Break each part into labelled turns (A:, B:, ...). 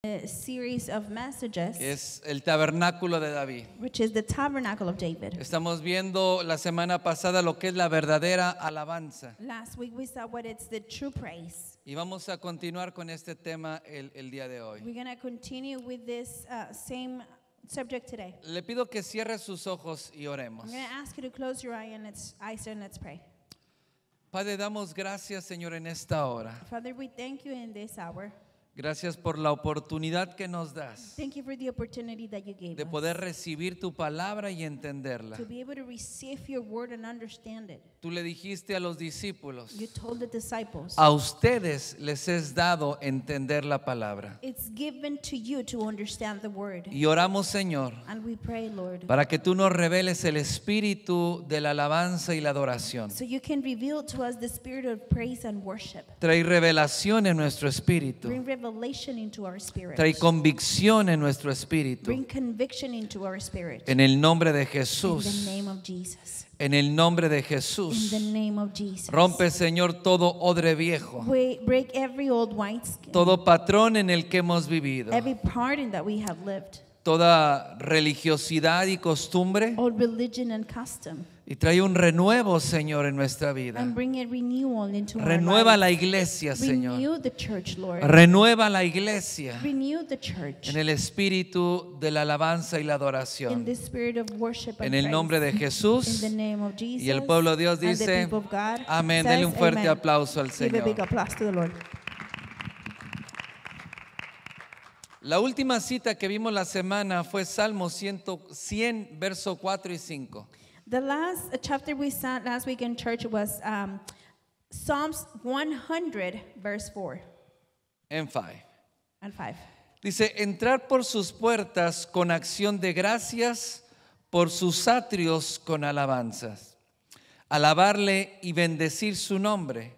A: a series of messages,
B: que es el tabernáculo de David.
A: which is the tabernacle of David.
B: Estamos viendo la semana pasada lo que es la verdadera alabanza.
A: Last week we saw what it's the true praise.
B: Y vamos a continuar con este tema el día de hoy.
A: We're going to continue with this same subject today.
B: Le pido que cierre sus ojos y oremos.
A: I'm going to ask you to close your eyes and let's pray.
B: Padre, damos gracias, Señor, en esta hora.
A: Father, we thank you in this hour.
B: Gracias por la oportunidad que nos das
A: Thank you for the opportunity that you gave
B: de
A: us
B: poder recibir tu palabra y entenderla.
A: to be able to receive your word and understand it.
B: Tú le dijiste a los discípulos,
A: You told the disciples,
B: a ustedes les es dado entender la palabra.
A: it's given to you to understand the word.
B: Y oramos, Señor,
A: And we pray, Lord,
B: para que tú nos reveles el espíritu de la alabanza y la adoración.
A: so you can reveal to us the spirit of praise and worship.
B: Trae revelación en nuestro espíritu.
A: Bring revelation into our spirit.
B: Trae convicción en nuestro espíritu.
A: Bring conviction into our spirit.
B: En el nombre de
A: In the
B: Jesús.
A: name of Jesus.
B: En el nombre de
A: In
B: Jesús.
A: the name of Jesus.
B: Rompe, Señor, todo odre viejo.
A: We break every old wineskin,
B: Todo patrón en el que hemos vivido.
A: every pardon that we have lived,
B: Toda religiosidad y costumbre.
A: all religion and custom,
B: Y trae un renuevo, Señor, en nuestra vida.
A: and bring a renewal into
B: Renueva
A: our
B: la
A: lives.
B: iglesia, Señor.
A: Renew the church, Lord.
B: Renueva la iglesia
A: Renew the church
B: en el espíritu de la alabanza y la
A: in
B: adoración.
A: the spirit of worship and
B: En el nombre de
A: praise. In
B: Jesús.
A: the name of Jesus.
B: Y el pueblo de Dios
A: And the
B: dice,
A: people of God
B: amén.
A: says,
B: Denle un fuerte
A: amen.
B: aplauso al
A: Give a big
B: Señor.
A: applause to the Lord.
B: La última cita que vimos la semana fue Salmo 100, verso 4 y 5.
A: The last chapter we saw last week in church was Psalms 100, verse 4
B: En 5.
A: and 5.
B: Dice, entrar por sus puertas con acción de gracias, por sus atrios con alabanzas. Alabarle y bendecir su nombre.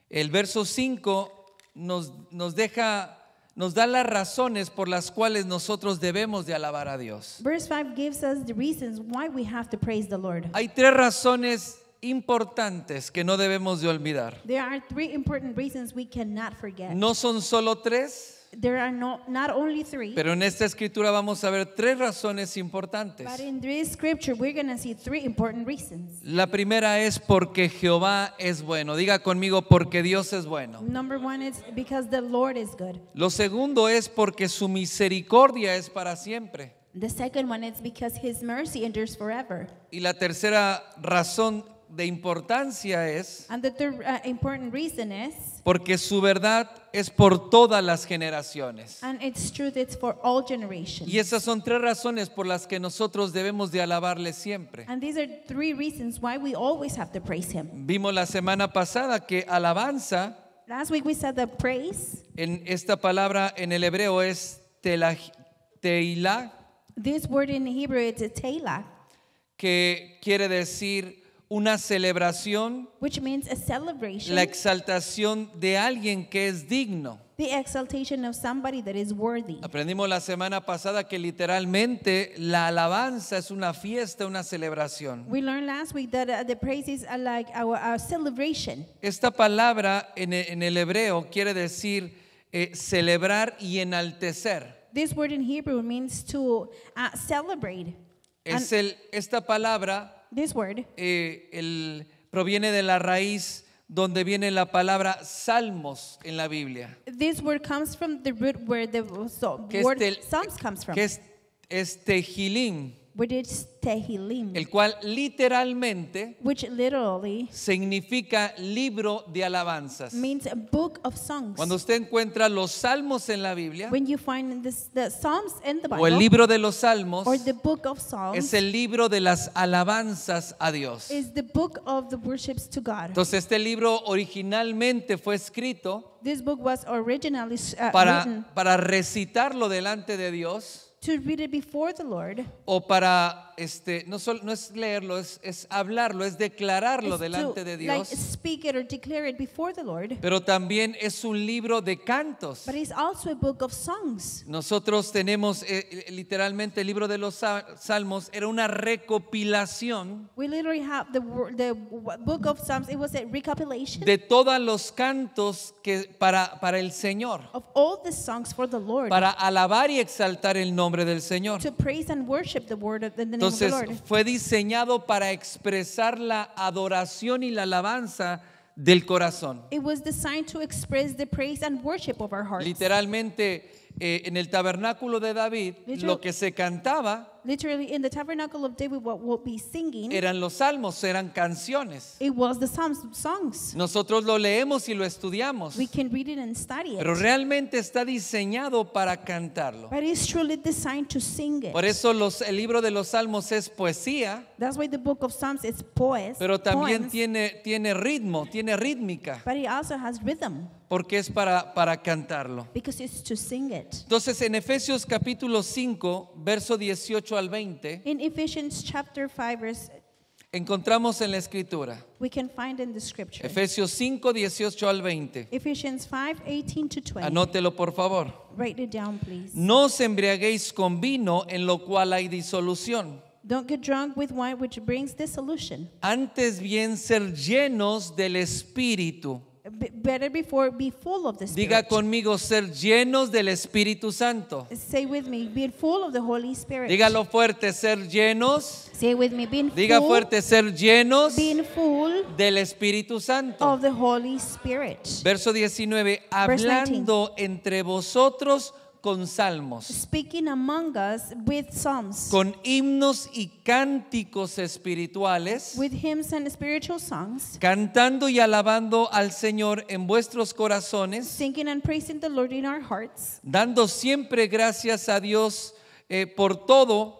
B: El verso 5 nos da las razones por las cuales nosotros debemos de alabar a Dios.
A: Verse 5 gives us the reasons why we have to praise the Lord.
B: Hay tres razones importantes que no debemos de olvidar.
A: There are three important reasons we cannot forget.
B: No son solo tres,
A: There are not only three,
B: pero en esta escritura vamos a ver tres razones importantes.
A: but in this scripture we're going to see three important reasons.
B: La primera es porque Jehová es bueno. Diga conmigo, porque Dios es bueno.
A: Number one is because the Lord is good.
B: Lo segundo es porque su misericordia es para siempre.
A: The second one is because his mercy endures forever.
B: Y la tercera razón de importancia es
A: And the third important reason is,
B: porque su verdad es por todas las generaciones.
A: and its truth, it's for all generations.
B: Y esas son tres razones por las que nosotros debemos de alabarle siempre.
A: And these are three reasons why we always have to praise him.
B: Vimos la semana pasada que alabanza,
A: Last week we said that praise,
B: en esta palabra en el hebreo es teilá,
A: this word in Hebrew, it's a teilah,
B: que quiere decir una celebración,
A: which means a celebration,
B: la exaltación de alguien que es digno.
A: the exaltation of somebody that is worthy.
B: Aprendimos la semana pasada que literalmente la alabanza es una fiesta, una celebración.
A: We learned last week that the praises are like our celebration.
B: Esta palabra en el hebreo quiere decir celebrar y enaltecer.
A: This word in Hebrew means to celebrate.
B: Esta palabra
A: This word,
B: proviene de la raíz donde viene la palabra salmos en la Biblia.
A: this word comes from the root where the
B: Que
A: word
B: es
A: Psalms comes from,
B: que es Tehilim,
A: which is Tehillim,
B: el cual literalmente
A: which literally
B: significa libro de alabanzas.
A: means a book of songs.
B: Cuando usted encuentra los salmos en la Biblia
A: When you find the Psalms in the
B: o el
A: Bible,
B: libro de los salmos,
A: or the book of Psalms,
B: es el libro de las alabanzas a Dios.
A: is the book of the worships to God.
B: Entonces este libro originalmente fue escrito
A: This book was originally written
B: para recitarlo delante de Dios
A: to read it before the Lord,
B: o para no es leerlo, es hablarlo, es declararlo
A: is
B: delante
A: to
B: de
A: like
B: Dios,
A: speak it or declare it before the Lord.
B: pero también es un libro de cantos.
A: But it's also a book of songs.
B: Nosotros tenemos literalmente el libro de los Salmos, era una recopilación
A: We literally have the book of Psalms. It was a recopilation
B: de todos los cantos que para el Señor,
A: of all the songs for the Lord,
B: para alabar y exaltar el nombre del Señor.
A: to praise and worship the word of the name of the
B: Entonces
A: Lord.
B: fue diseñado para expresar la adoración y la alabanza del corazón.
A: It was designed to express the praise and worship of our hearts.
B: Literalmente en el tabernáculo de David lo que se cantaba
A: Literally, in the tabernacle of David, what we'll be singing,
B: eran los salmos, eran canciones.
A: it was the Psalms songs.
B: Nosotros lo leemos y lo estudiamos,
A: We can read it and study
B: pero
A: it.
B: realmente está diseñado para cantarlo.
A: But it's truly designed to sing it.
B: Por eso el libro de los salmos es poesía,
A: That's why the book of Psalms is poems,
B: pero también
A: poems,
B: tiene ritmo, tiene rítmica,
A: but it also has rhythm
B: porque es para cantarlo.
A: because it's to sing it.
B: Entonces en Efesios capítulo 5, verso 18 al 20,
A: In Ephesians chapter 5, verse,
B: encontramos en la escritura.
A: we can find in the scripture.
B: Efesios 5, 18 al 20.
A: Ephesians 5, 18 to 20.
B: Anótelo por favor.
A: Write it down, please.
B: No os embriaguéis con vino en lo cual hay disolución.
A: Don't get drunk with wine, which brings dissolution.
B: Antes bien ser llenos del Espíritu.
A: Better before be full of the
B: Diga
A: Spirit.
B: conmigo, ser llenos del Espíritu Santo.
A: Say with me, being full of the Holy Spirit.
B: Dígalo fuerte, ser llenos.
A: Say with me, being
B: Diga
A: full,
B: fuerte, ser llenos
A: being full
B: del Espíritu Santo.
A: of the Holy Spirit.
B: Verso 19,
A: Verse 19.
B: hablando entre vosotros con salmos,
A: Speaking among us with psalms,
B: con himnos y cánticos espirituales,
A: with hymns and spiritual songs,
B: cantando y alabando al Señor en vuestros corazones,
A: singing and praising the Lord in our hearts,
B: dando siempre gracias a Dios por todo.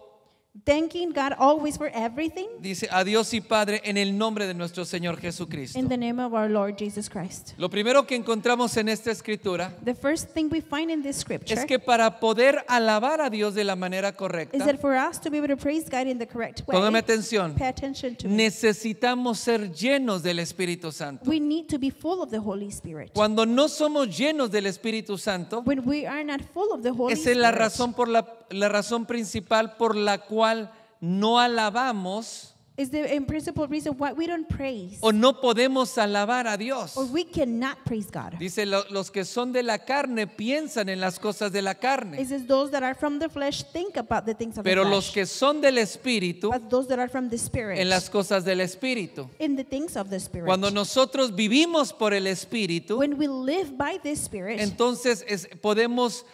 A: thanking God always for everything
B: Dice a Dios y Padre en el nombre de nuestro Señor Jesucristo.
A: in the name of our Lord Jesus Christ.
B: Lo primero que encontramos en esta escritura
A: The first thing we find in this scripture
B: es que para poder alabar a Dios de la manera
A: is
B: correcta,
A: that for us to be able to praise God in the correct way,
B: póngame atención,
A: pay attention to me.
B: necesitamos ser llenos del Espíritu Santo.
A: We need to be full of the Holy Spirit.
B: Cuando no somos llenos del Espíritu Santo,
A: When we are not full of the Holy
B: esa es la
A: Spirit,
B: razón la razón principal por la cual no alabamos
A: is the principal reason why we don't praise
B: o no podemos alabar a Dios.
A: or we cannot praise God.
B: Dice, los que son de la carne piensan en las cosas de la carne,
A: It says those that are from the flesh think about the things of
B: pero
A: the
B: los
A: flesh,
B: que son del Espíritu
A: but those that are from the Spirit
B: en las cosas del Espíritu.
A: in the things of the Spirit.
B: Cuando nosotros vivimos por el Espíritu,
A: When we live by the Spirit,
B: entonces podemos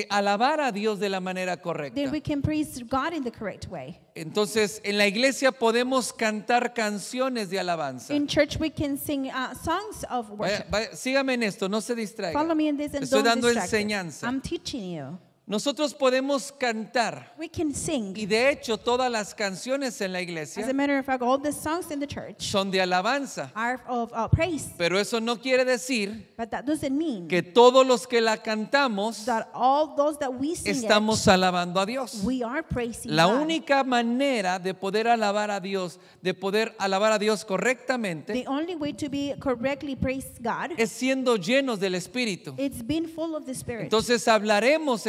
B: alabar a Dios de la manera correcta.
A: then we can praise God in the correct way.
B: Entonces, en la iglesia podemos cantar canciones de alabanza.
A: In church, we can sing songs of worship.
B: Sígame en esto, no se distraiga.
A: Follow me in this and
B: Estoy
A: don't
B: dando
A: distract it.
B: enseñanza.
A: I'm teaching you.
B: Nosotros podemos cantar,
A: We can sing.
B: y de hecho todas las canciones en la
A: As a
B: iglesia
A: matter of fact, all the songs in the church
B: son de alabanza.
A: are of praise.
B: Pero eso no quiere decir
A: But that doesn't mean
B: que todos los que la cantamos
A: that all those that we sing
B: estamos alabando a Dios.
A: it, we are praising
B: La
A: God.
B: única manera de poder alabar a Dios, correctamente,
A: The only way to be correctly praise God
B: es siendo llenos del Espíritu.
A: it's being full of the Spirit.
B: Entonces hablaremos,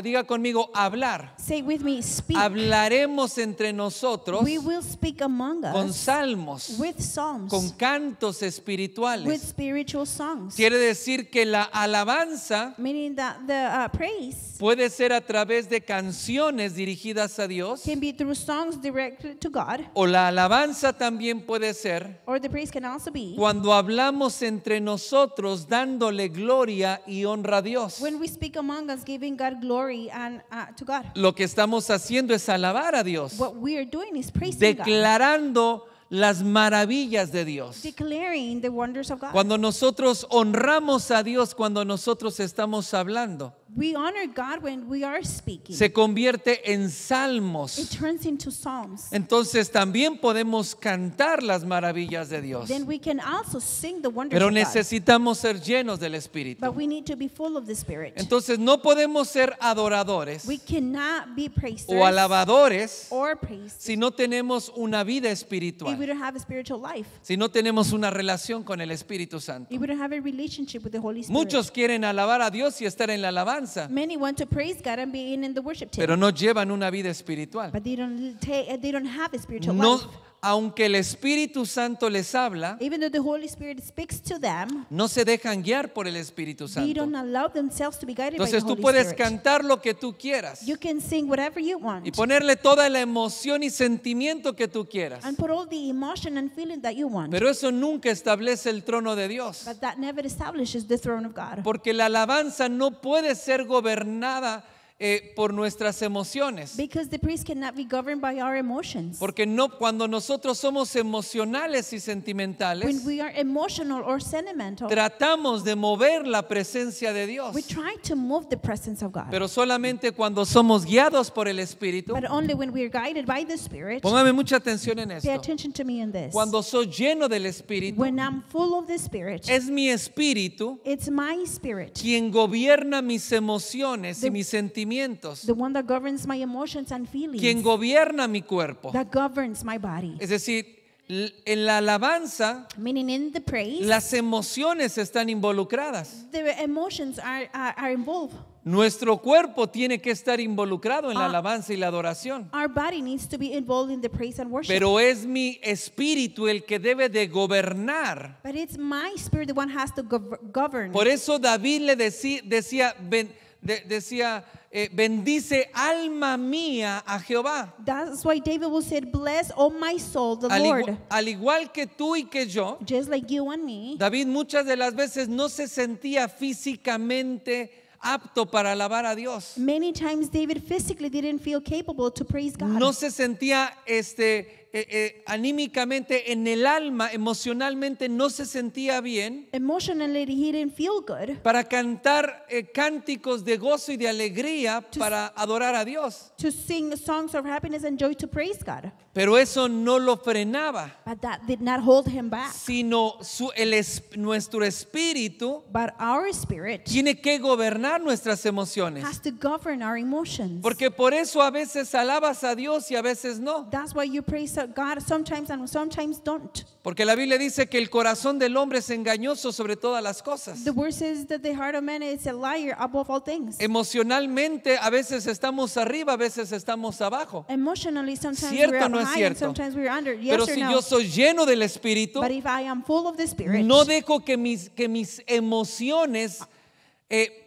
B: diga conmigo, hablar.
A: Say with me, speak.
B: Hablaremos entre nosotros
A: We will speak among
B: con
A: us
B: salmos,
A: with psalms,
B: con cantos
A: with
B: espirituales.
A: spiritual songs.
B: Quiere decir que la alabanza
A: Meaning that the praise
B: puede ser a través de canciones dirigidas a Dios,
A: can be through songs directed to God,
B: o la alabanza también puede ser
A: or the praise can also be
B: cuando hablamos entre nosotros dándole gloria y honra a Dios.
A: when we speak among us, giving God glory and to God.
B: Lo que estamos haciendo es alabar a Dios,
A: What we are doing is praising God,
B: declarando las maravillas de Dios.
A: declaring the wonders of God.
B: Cuando nosotros honramos a Dios, cuando nosotros estamos hablando,
A: We honor God when we are speaking.
B: se convierte en
A: It
B: salmos.
A: turns into psalms.
B: Entonces también podemos cantar las maravillas de Dios.
A: Then we can also sing the wonders
B: Pero
A: of God.
B: necesitamos ser llenos del Espíritu.
A: But we need to be full of the Spirit.
B: Entonces no podemos ser adoradores
A: We cannot be praisers
B: o alabadores
A: or praised
B: si no tenemos una vida
A: if we
B: espiritual,
A: don't have a spiritual life.
B: si no tenemos una relación con el Espíritu Santo.
A: If we don't have a relationship with the Holy Spirit.
B: Muchos quieren alabar a Dios y estar en la alabanza,
A: Many want to praise God and be in the worship team.
B: pero no llevan una vida espiritual.
A: But they don't have a spiritual
B: No,
A: life.
B: aunque el Espíritu Santo les habla,
A: Even though the Holy Spirit speaks to them,
B: no se dejan guiar por el Espíritu
A: they don't
B: Santo.
A: allow themselves to be guided by
B: Entonces
A: the
B: tú
A: Holy
B: puedes
A: Spirit.
B: cantar lo que tú quieras
A: You can sing whatever you want
B: y ponerle toda la emoción y sentimiento que tú quieras,
A: and put all the emotion and feeling that you want.
B: pero eso nunca establece el trono de Dios,
A: But that never establishes the throne of God.
B: porque la alabanza no puede ser gobernada por nuestras emociones.
A: Because the priest cannot be governed by our emotions.
B: Porque no, cuando nosotros somos emocionales y sentimentales,
A: When we are emotional or sentimental,
B: tratamos de mover la presencia de Dios.
A: we try to move the presence of God.
B: Pero solamente cuando somos guiados por el Espíritu.
A: But only when we are guided by the Spirit.
B: Póngame mucha atención en
A: Pay
B: esto.
A: attention to me in this.
B: Cuando soy lleno del Espíritu,
A: When I'm full of the Spirit,
B: es mi espíritu
A: it's my spirit,
B: quien gobierna mis emociones y mis sentimientos,
A: the one that governs my emotions and
B: quien
A: feelings,
B: gobierna mi cuerpo.
A: that governs my body.
B: Es decir, en la alabanza,
A: Meaning in the praise,
B: las emociones están involucradas.
A: the emotions are involved.
B: Nuestro cuerpo tiene que estar involucrado en la alabanza y la adoración.
A: Our body needs to be involved in the praise and worship.
B: Pero es mi espíritu el que debe de gobernar.
A: But it's my spirit the one has to govern.
B: Por eso David le decía, bendice alma mía a Jehová.
A: That's why David will say, bless, oh my soul, the
B: Al
A: Lord.
B: igual que tú y que yo,
A: Just like you and me,
B: David muchas de las veces no se sentía físicamente apto para alabar a Dios.
A: many times David physically didn't feel capable to praise God.
B: No se sentía anímicamente en el alma, emocionalmente no se sentía bien
A: Emotionally, he didn't feel good
B: para cantar cánticos de gozo y de alegría para adorar a Dios.
A: to sing songs of happiness and joy to praise God.
B: Pero eso no lo frenaba,
A: But that did not hold him back.
B: sino nuestro espíritu
A: But our spirit
B: tiene que gobernar nuestras emociones.
A: has to govern our emotions.
B: Porque por eso a veces alabas a Dios y a veces no.
A: That's why you praise God sometimes and sometimes don't.
B: Porque la Biblia dice que el corazón del hombre es engañoso sobre todas las cosas.
A: The word says that the heart of man is a liar above all things.
B: Emocionalmente a veces estamos arriba, a veces estamos abajo.
A: Emotionally, sometimes
B: ¿Cierto
A: we're
B: o no es
A: high and
B: cierto?
A: sometimes we're under. Yes
B: Pero
A: or
B: si
A: no?
B: yo soy lleno del Espíritu,
A: But if I am full of the Spirit,
B: no dejo que mis emociones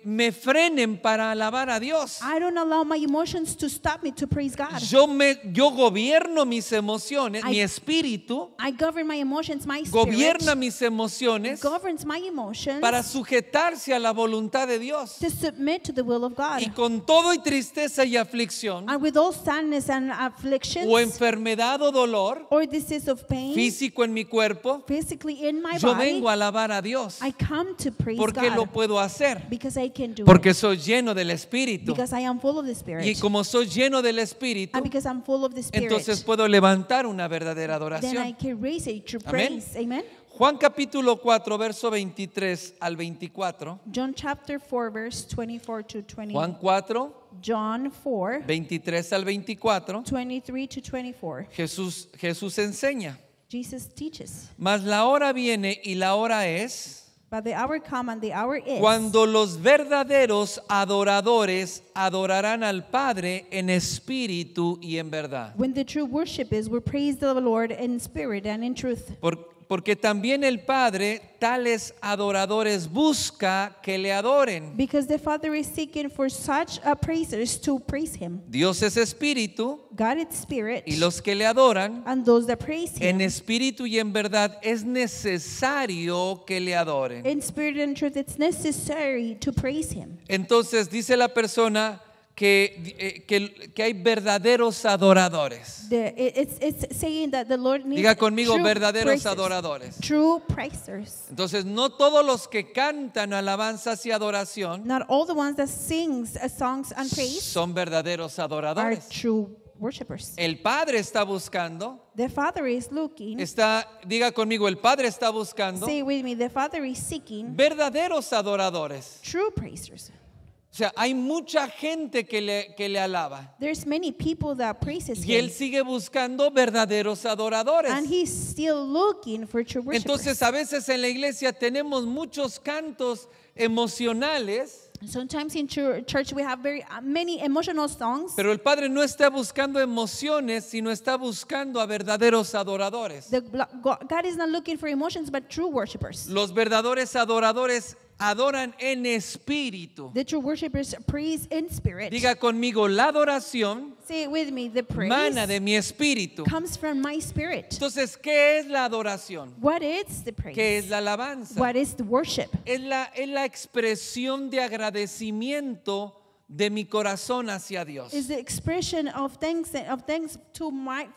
B: me frenen para alabar a Dios.
A: I don't allow my emotions to stop me to praise God.
B: Yo gobierno mis emociones, mi espíritu
A: I govern my emotions, my spirit
B: gobierna mis emociones
A: governs my emotions
B: para sujetarse a la voluntad de Dios.
A: to submit to the will of God.
B: Y con todo y tristeza y aflicción,
A: And with all sadness and afflictions
B: o enfermedad o dolor
A: or disease of pain,
B: físico en mi cuerpo,
A: physically in my
B: yo
A: body,
B: vengo a alabar a Dios.
A: I come to praise
B: Porque lo
A: God
B: puedo hacer.
A: because I can do
B: Porque
A: it.
B: soy lleno del Espíritu.
A: Because I am full of the Spirit.
B: Y como soy lleno del Espíritu,
A: And because I'm full of the Spirit,
B: entonces puedo levantar una verdadera
A: then I
B: adoración.
A: can raise a true
B: Amén.
A: praise. Amen.
B: Juan capítulo 4, verso 23 al 24.
A: John chapter 4, verse 24 to 20.
B: Juan 4,
A: John 4,
B: 23 al 24.
A: 23 to 24.
B: Jesús enseña.
A: Jesus teaches.
B: Mas la hora viene y la hora es
A: But the hour come and the hour is
B: cuando los verdaderos adoradores adorarán al Padre en espíritu y en verdad.
A: when the true worship is, we praise the Lord in spirit and in truth.
B: Porque también el Padre tales adoradores busca que le adoren.
A: Because the Father is seeking for such praisers to praise Him.
B: Dios es espíritu
A: God is spirit,
B: y los que le adoran
A: and those that praise
B: en
A: Him
B: espíritu y en verdad es necesario que le adoren.
A: in spirit and truth, it's necessary to praise Him.
B: Entonces dice la persona, que hay verdaderos adoradores.
A: It's saying that the Lord needs
B: Diga conmigo,
A: true
B: verdaderos
A: praisers.
B: adoradores.
A: True praisers.
B: Entonces, no todos los que cantan alabanzas y adoración
A: Not all the ones that sings songs and praise
B: son verdaderos
A: are
B: adoradores.
A: true worshipers.
B: El Padre está buscando,
A: The Father is looking.
B: diga conmigo, el Padre está buscando
A: Say with me, the Father is seeking
B: verdaderos adoradores.
A: true praisers.
B: O sea, hay mucha gente que le alaba.
A: There's many people that praises
B: Y Él
A: him,
B: sigue buscando verdaderos adoradores.
A: and he's still looking for true worshipers.
B: Entonces, a veces en la iglesia tenemos muchos cantos emocionales,
A: Sometimes in church we have very many emotional songs,
B: pero el Padre no está buscando emociones, sino está buscando a verdaderos adoradores.
A: God is not looking for emotions but true worshipers.
B: Los verdaderos adoradores adoran en espíritu.
A: The true worshipers praise in spirit.
B: Diga conmigo, la adoración
A: Say it with me, the praise
B: mana de mi espíritu.
A: comes from my spirit.
B: Entonces, ¿qué es la adoración?
A: What is the praise?
B: ¿Qué es la alabanza?
A: What is the worship?
B: Es la expresión de agradecimiento de mi corazón hacia Dios.
A: Is the expression of thanks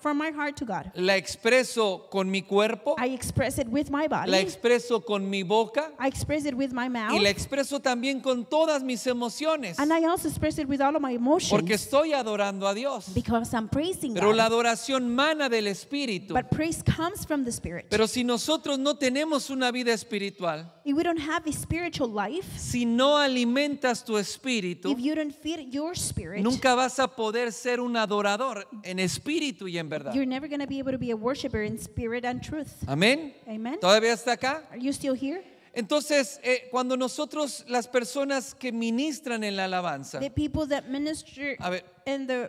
A: from my heart to God.
B: La expreso con mi cuerpo,
A: I express it with my body.
B: la expreso con mi boca
A: I express it with my mouth.
B: y la expreso también con todas mis emociones,
A: And I also express it with all of my emotions.
B: porque estoy adorando a Dios.
A: Because I'm praising
B: Pero la
A: God.
B: adoración mana del Espíritu.
A: But praise comes from the Spirit.
B: Pero si nosotros no tenemos una vida espiritual,
A: If we don't have a spiritual life,
B: si no alimentas tu espíritu,
A: if you don't feed your spirit,
B: nunca vas a poder ser un adorador en espíritu y en verdad.
A: you're never going to be able to be a worshiper in spirit and truth.
B: Amén.
A: Amen.
B: ¿Todavía está acá?
A: Are you still here?
B: Entonces, cuando nosotros, las personas que ministran en la alabanza,
A: The people that minister
B: a ver,
A: in the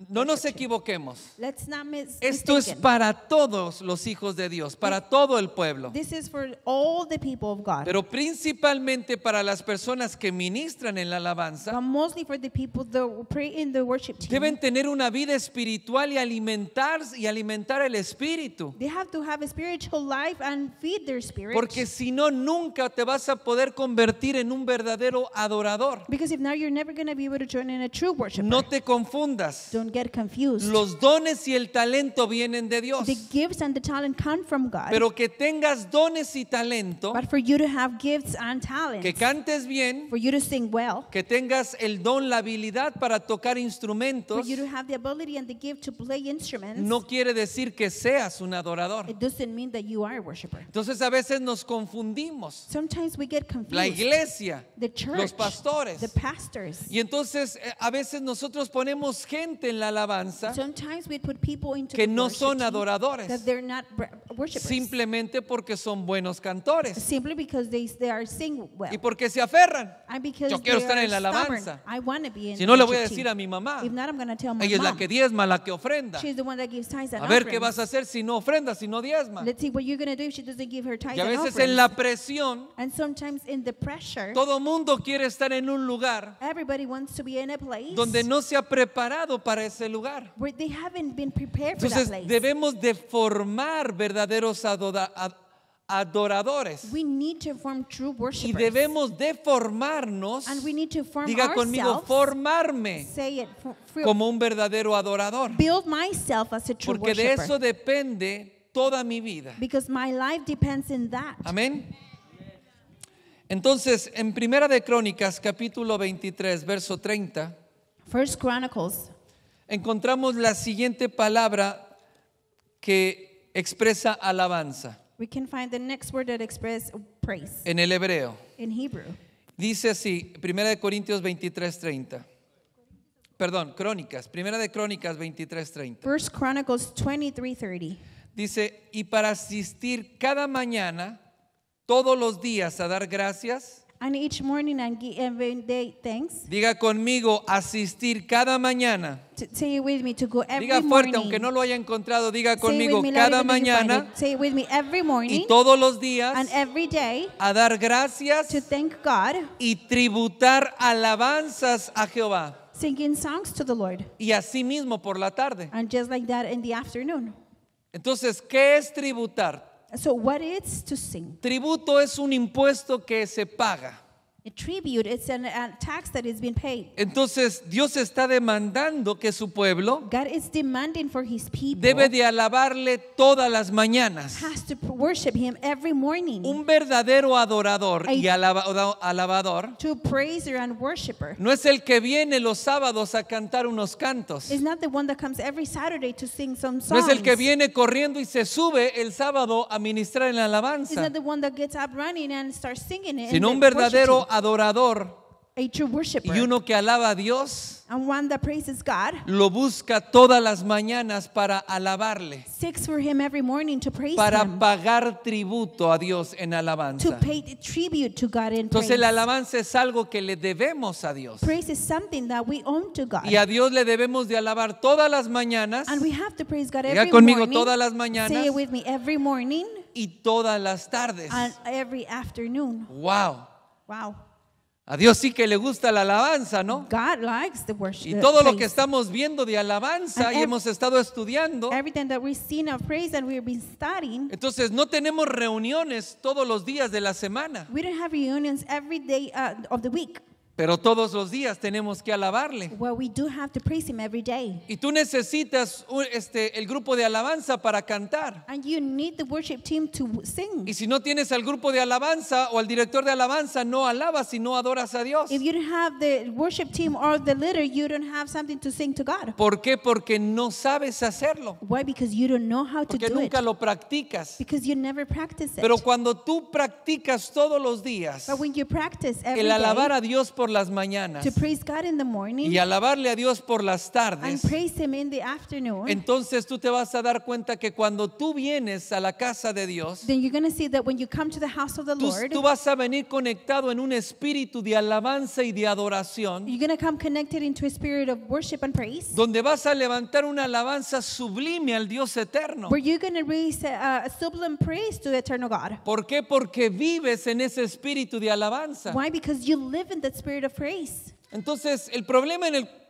B: no nos equivoquemos.
A: let's not
B: Esto es
A: mistaken.
B: para todos los hijos de Dios, para todo el pueblo.
A: This is for all the people of God.
B: Pero principalmente para las personas que ministran en la alabanza,
A: But mostly for the people that pray in the worship team.
B: deben tener una vida espiritual y alimentar el espíritu.
A: They have to have a spiritual life and feed their spirit.
B: Porque si no, nunca te vas a poder convertir en un verdadero adorador.
A: Because if not, you're never going to be able to join in a true worshiper.
B: No te confundas.
A: Don't get confused.
B: Los dones y el talento vienen de Dios.
A: The gifts and the talent come from God.
B: Pero que tengas dones y talento,
A: But for you to have gifts and talents,
B: que cantes bien,
A: for you to sing well,
B: que tengas el don, la habilidad para tocar
A: for
B: instrumentos,
A: you to have the ability and the gift to play instruments,
B: no quiere decir que seas un adorador.
A: it doesn't mean that you are a worshiper.
B: Entonces a veces nos confundimos.
A: Sometimes we get confused.
B: La iglesia,
A: The church,
B: los pastores.
A: the pastors.
B: Y entonces a veces nosotros ponemos gente en la alabanza
A: Sometimes we put people into
B: que
A: the
B: no
A: worship
B: son
A: team
B: adoradores,
A: that they're not worshipers.
B: simplemente porque son buenos cantores
A: Simply because they are sing well.
B: y porque se aferran.
A: And because
B: Yo quiero
A: they
B: estar
A: are
B: en la
A: stubborn.
B: alabanza.
A: I want to be in
B: Si no, le
A: the
B: voy a
A: worship
B: decir
A: team.
B: a mi mamá.
A: If not, I'm going to tell my
B: Ella es la
A: mom.
B: que diezma, la que ofrenda.
A: She's the one that gives tithes and
B: A ver
A: offerings.
B: qué vas a hacer si no ofrendas, si no diezma.
A: Let's see what you're going to do if she doesn't give her tithes
B: Y a
A: and
B: veces
A: offerings.
B: en la presión,
A: And sometimes in the pressure,
B: todo mundo quiere estar en un lugar
A: everybody wants to be in a place
B: donde no se ha preparado para ese lugar.
A: where they haven't been prepared for
B: Entonces
A: that place.
B: debemos de formar verdaderos adoradores
A: We need to form true
B: y
A: worshipers.
B: debemos de formarnos.
A: And we need to form
B: Diga conmigo,
A: ourselves.
B: formarme
A: Say it.
B: como un verdadero adorador,
A: Build myself as a true
B: porque de
A: worshiper.
B: eso depende toda mi vida.
A: Because my life depends in that.
B: Amén. Entonces, en Primera de Crónicas, capítulo 23, verso 30,
A: First Chronicles,
B: encontramos la siguiente palabra que expresa alabanza
A: we can find the next word that expresses praise
B: en el hebreo.
A: in Hebrew.
B: Dice así, Primera de Corintios 23, 30. Perdón, Crónicas, Primera de Crónicas 23, 30.
A: First Chronicles 23:30.
B: Dice, y para asistir cada mañana, todos los días a dar gracias.
A: And each morning and every day thanks.
B: Diga conmigo, asistir cada mañana.
A: Say it with me, to go every
B: Diga
A: morning.
B: fuerte, aunque no lo haya encontrado, diga
A: Say it
B: conmigo,
A: with me
B: cada
A: louder than you find
B: mañana
A: it. Say it with me every morning
B: y todos los días
A: and every day
B: a dar gracias
A: to thank God,
B: y tributar alabanzas a Jehová.
A: singing songs to the Lord.
B: Y así mismo por la tarde.
A: And just like that in the afternoon.
B: Entonces, ¿qué es tributar?
A: So what is to sing?
B: Tributo es un impuesto que se paga.
A: A tribute, it's a tax that is being paid.
B: Entonces Dios está demandando que su pueblo
A: God is demanding for his people
B: debe de alabarle todas las mañanas.
A: has to worship him every morning.
B: Un verdadero adorador y alabador
A: To praiser and worshiper
B: no es el que viene los sábados a cantar unos cantos.
A: is not the one that comes every Saturday to sing some
B: No es
A: songs.
B: el que viene corriendo y se sube el sábado a ministrar en la
A: It's
B: alabanza,
A: not the one that gets up running and starts singing it.
B: sino un
A: in the worship
B: verdadero
A: team.
B: adorador
A: A true worshiper.
B: y uno que alaba a Dios.
A: And one that praises God
B: Lo busca todas las mañanas para alabarle,
A: seeks for him every morning to praise
B: para
A: him,
B: pagar tributo a Dios en
A: to
B: alabanza.
A: pay tribute to God in
B: Entonces
A: praise.
B: la alabanza es algo que le debemos a Dios.
A: Praise is something that we own to God.
B: Y a Dios le debemos de alabar todas las mañanas
A: And we have to praise God
B: Diga
A: every
B: conmigo,
A: morning.
B: todas las mañanas.
A: Say it with me, every morning
B: y todas las tardes.
A: and every afternoon.
B: Wow.
A: Wow.
B: A Dios sí que le gusta la alabanza, ¿no?
A: God likes the worship.
B: Y todo lo que
A: praise.
B: estamos viendo de alabanza
A: And
B: y hemos estado estudiando,
A: Everything that we've seen of praise and we've been studying,
B: entonces no tenemos reuniones todos los días de la semana,
A: we don't have reunions every day of the week.
B: pero todos los días tenemos que alabarle.
A: Well, we do have to praise him every day.
B: Y tú necesitas el grupo de alabanza para cantar.
A: And you need the worship team to sing.
B: Y si no tienes al grupo de alabanza o al director de alabanza, no alabas y no adoras a Dios.
A: If you don't have the worship team or the leader, you don't have something to sing to God.
B: ¿Por qué? Porque no sabes hacerlo.
A: Why? Because you don't know how to
B: Porque
A: do
B: nunca
A: it.
B: lo practicas.
A: Because you never practice it.
B: Pero cuando tú practicas todos los días
A: But when you practice every
B: el alabar
A: day
B: a Dios por las mañanas
A: to praise God in the morning
B: y alabarle a Dios por las
A: and
B: tardes,
A: praise him in the afternoon,
B: entonces tú te vas a dar cuenta que cuando tú vienes a la casa de Dios,
A: then you're going to see that when you come to the house of the Lord,
B: tú vas a venir conectado en un espíritu de alabanza y de adoración,
A: you're going to come connected into a spirit of worship and praise,
B: donde vas a levantar una alabanza sublime al Dios eterno.
A: where you're going to raise a sublime praise to the eternal God.
B: ¿Por qué? Porque vives en ese espíritu de alabanza.
A: Why? Because you live in that spirit of praise.
B: Entonces, el problema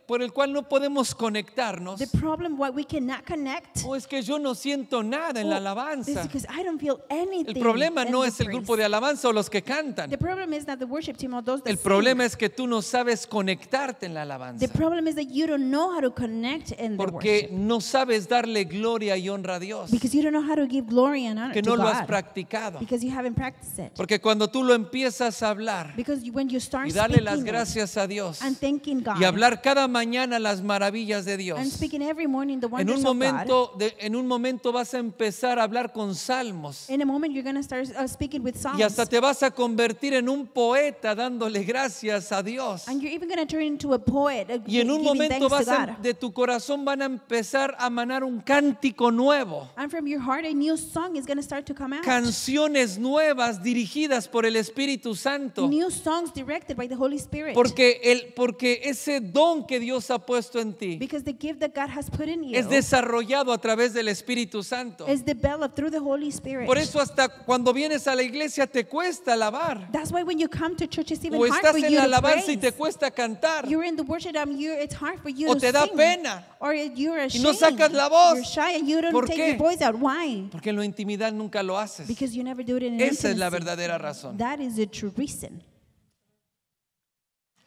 B: por el cual no podemos conectarnos,
A: The problem why we cannot connect
B: es que yo no siento nada en la
A: is
B: alabanza.
A: because I don't feel anything.
B: El problema
A: in
B: no
A: the
B: es el
A: praise.
B: grupo de alabanza o los que cantan.
A: The problem is not the worship team or those that
B: El
A: sing.
B: problema es que tú no sabes conectarte en la
A: The
B: alabanza.
A: problem is that you don't know how to connect in the
B: Porque
A: worship.
B: no sabes darle gloria y honra a Dios.
A: Because you don't know how to give glory and honor
B: Que
A: to
B: no lo has
A: God.
B: practicado.
A: Because you haven't practiced it.
B: Porque cuando tú lo empiezas a hablar
A: Because when you start
B: y darle las
A: speaking it
B: gracias a Dios
A: and thanking God
B: y hablar cada mañana las maravillas de
A: and
B: Dios,
A: speaking every morning the
B: en
A: wonders
B: un
A: of God,
B: en un momento vas a empezar a hablar con salmos.
A: in a moment you're going to start speaking with songs.
B: Y hasta te vas a convertir en un poeta dándole gracias a Dios.
A: And you're even going to turn into a poet,
B: Y en un
A: giving
B: momento
A: thanks to God.
B: de tu corazón van a empezar a manar un cántico nuevo.
A: And from your heart, a new song is going to start to come out.
B: Canciones nuevas dirigidas por el Espíritu Santo.
A: New songs directed by the Holy Spirit.
B: Porque ese don que Dios ha puesto en ti
A: Because the gift that God has put in you
B: es desarrollado a través del Espíritu Santo.
A: is developed through the Holy Spirit.
B: Por eso hasta cuando vienes a la iglesia te cuesta alabar.
A: That's why when you come to church, it's even
B: O
A: hard
B: estás
A: for
B: en
A: you
B: la
A: to
B: alabanza y
A: praise.
B: te cuesta cantar.
A: You're in the worship and it's hard for you
B: O
A: to
B: te da
A: sing.
B: pena.
A: Or you're
B: Y
A: ashamed.
B: no sacas la voz.
A: You're shy and you don't
B: ¿Por
A: take
B: qué?
A: your voice out. Why?
B: Porque en la intimidad nunca lo haces.
A: Because you never do it in
B: Esa es la
A: intimacy.
B: verdadera razón.
A: That is the true reason.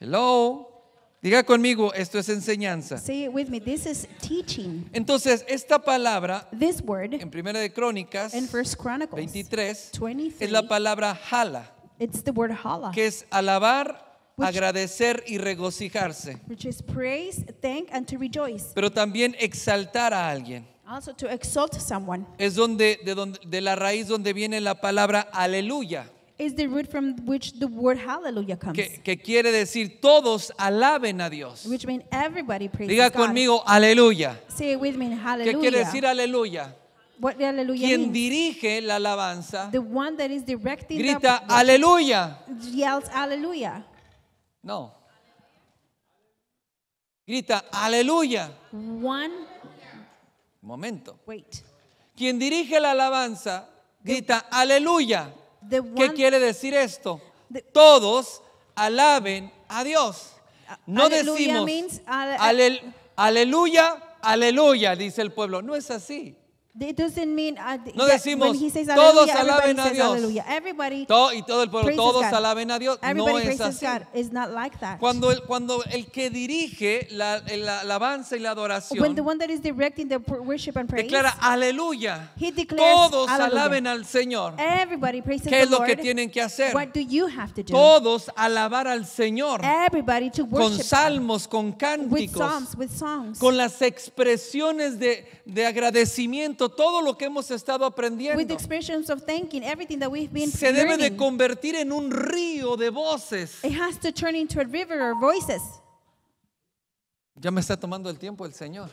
B: Hello. Diga conmigo, esto es enseñanza.
A: Say it with me. This is teaching.
B: Entonces, esta palabra
A: This word
B: en Primera de Crónicas
A: in 1 Chronicles
B: 23
A: 23,
B: es la palabra hala,
A: it's the word hala,
B: que es alabar,
A: Which-
B: agradecer y regocijarse,
A: which is praise, thank, and to rejoice.
B: pero también exaltar a alguien.
A: Also to exalt someone.
B: Es de la raíz donde viene la palabra aleluya,
A: Is the root from which the word hallelujah comes.
B: que quiere decir todos alaben a Dios.
A: Which means everybody praises
B: Diga
A: God.
B: conmigo aleluya.
A: Say it with me,
B: ¿Qué
A: hallelujah.
B: quiere decir aleluya?
A: What hallelujah
B: Quien
A: means?
B: dirige la alabanza
A: The one that is directing
B: grita
A: the
B: aleluya.
A: yells hallelujah.
B: No. Grita aleluya.
A: One,
B: Momento.
A: wait.
B: Quien dirige la alabanza grita aleluya.
A: The
B: ¿Qué
A: one,
B: quiere decir esto?
A: The-
B: Todos alaben a Dios. No
A: Aleluya
B: decimos
A: means
B: aleluya, aleluya, dice el pueblo. No es así.
A: It doesn't mean
B: No
A: that
B: decimos,
A: when he says
B: todos
A: hallelujah, everybody
B: alaben a
A: says
B: Dios.
A: hallelujah. Everybody
B: Y todo el pueblo,
A: praises
B: todos
A: God.
B: alaben a Dios. No
A: Everybody
B: es
A: praises
B: así.
A: God. It's not like that.
B: Cuando el que dirige la alabanza y la
A: When the
B: adoración
A: one that is directing the worship and praise,
B: declara aleluya,
A: he declares
B: todos
A: hallelujah.
B: alaben al Señor.
A: Everybody praises
B: ¿Qué es
A: the
B: lo
A: Lord.
B: que tienen que hacer?
A: What do you have to do?
B: Todos alabar al Señor
A: Everybody to
B: con
A: worship
B: salmos, con
A: with
B: cánticos,
A: psalms, with songs,
B: con las expresiones de agradecimiento, todo lo que hemos estado
A: with
B: aprendiendo.
A: expressions of thanking, everything that we've been
B: Se debe de
A: learning.
B: convertir en un río de voces.
A: It has to turn into a river of voices.
B: Ya me está tomando el tiempo el Señor.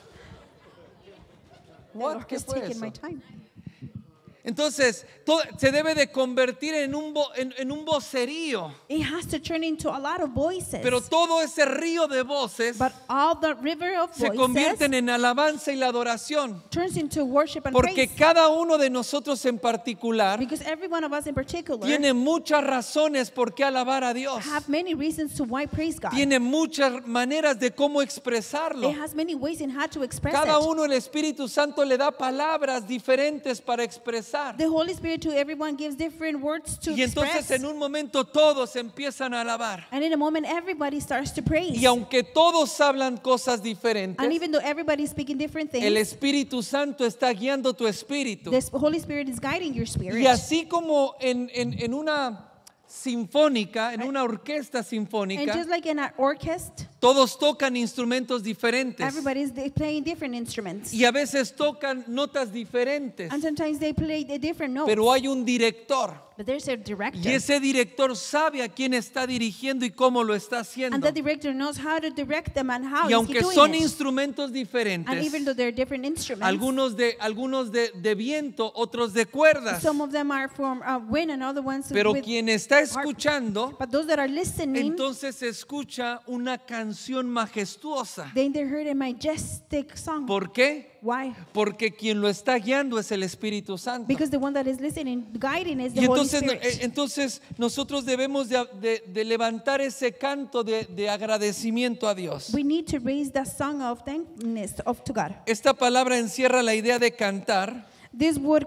A: The Lord
B: What? ¿Qué
A: is
B: fue
A: taking
B: eso?
A: my time.
B: Entonces, se debe de convertir en un vocerío.
A: It has to turn into a lot of voices.
B: Pero todo ese río de voces
A: But all the river of
B: se
A: voices
B: convierten en alabanza y la adoración.
A: turns into worship and
B: Porque
A: praise.
B: cada uno de nosotros en particular
A: Because every one of us in particular
B: tiene muchas razones por qué alabar a Dios.
A: have many reasons to why praise God.
B: Tiene muchas maneras de cómo expresarlo.
A: It has many ways in how to express
B: Cada
A: it.
B: uno el Espíritu Santo le da palabras diferentes para expresar.
A: The Holy Spirit to everyone gives different words to
B: Y entonces
A: express.
B: en un momento todos empiezan a alabar.
A: And in a moment, everybody starts to praise.
B: Y aunque todos hablan cosas
A: And
B: diferentes,
A: even though everybody is speaking different
B: el
A: things,
B: Espíritu Santo está guiando tu espíritu.
A: the Holy Spirit is guiding your spirit.
B: Y así como en una sinfónica, en una orquesta
A: And
B: sinfónica,
A: just like in an orchestra,
B: todos tocan instrumentos diferentes.
A: everybody is playing different instruments.
B: Y a veces tocan notas diferentes.
A: And sometimes they play the different notes.
B: Pero hay un director.
A: But there's a director.
B: Y ese director sabe a quién está dirigiendo y cómo lo está haciendo.
A: And the director knows how to direct them and how
B: Y
A: is he
B: aunque
A: doing
B: son
A: it.
B: instrumentos
A: And
B: diferentes,
A: even though they're different instruments,
B: algunos de viento, otros de cuerdas,
A: some of them are from wind and other ones
B: pero
A: with
B: quien está
A: harp.
B: escuchando,
A: But those that are listening,
B: entonces escucha una canción majestuosa.
A: they heard a majestic song.
B: ¿Por qué?
A: Why?
B: Porque quien lo está guiando es el Espíritu Santo.
A: Because the one that is listening, guiding is the
B: Y
A: Holy
B: entonces,
A: Spirit.
B: entonces nosotros debemos de levantar ese canto de agradecimiento a Dios.
A: We need to raise the song of thankfulness to God.
B: Esta palabra encierra la idea de cantar,
A: This word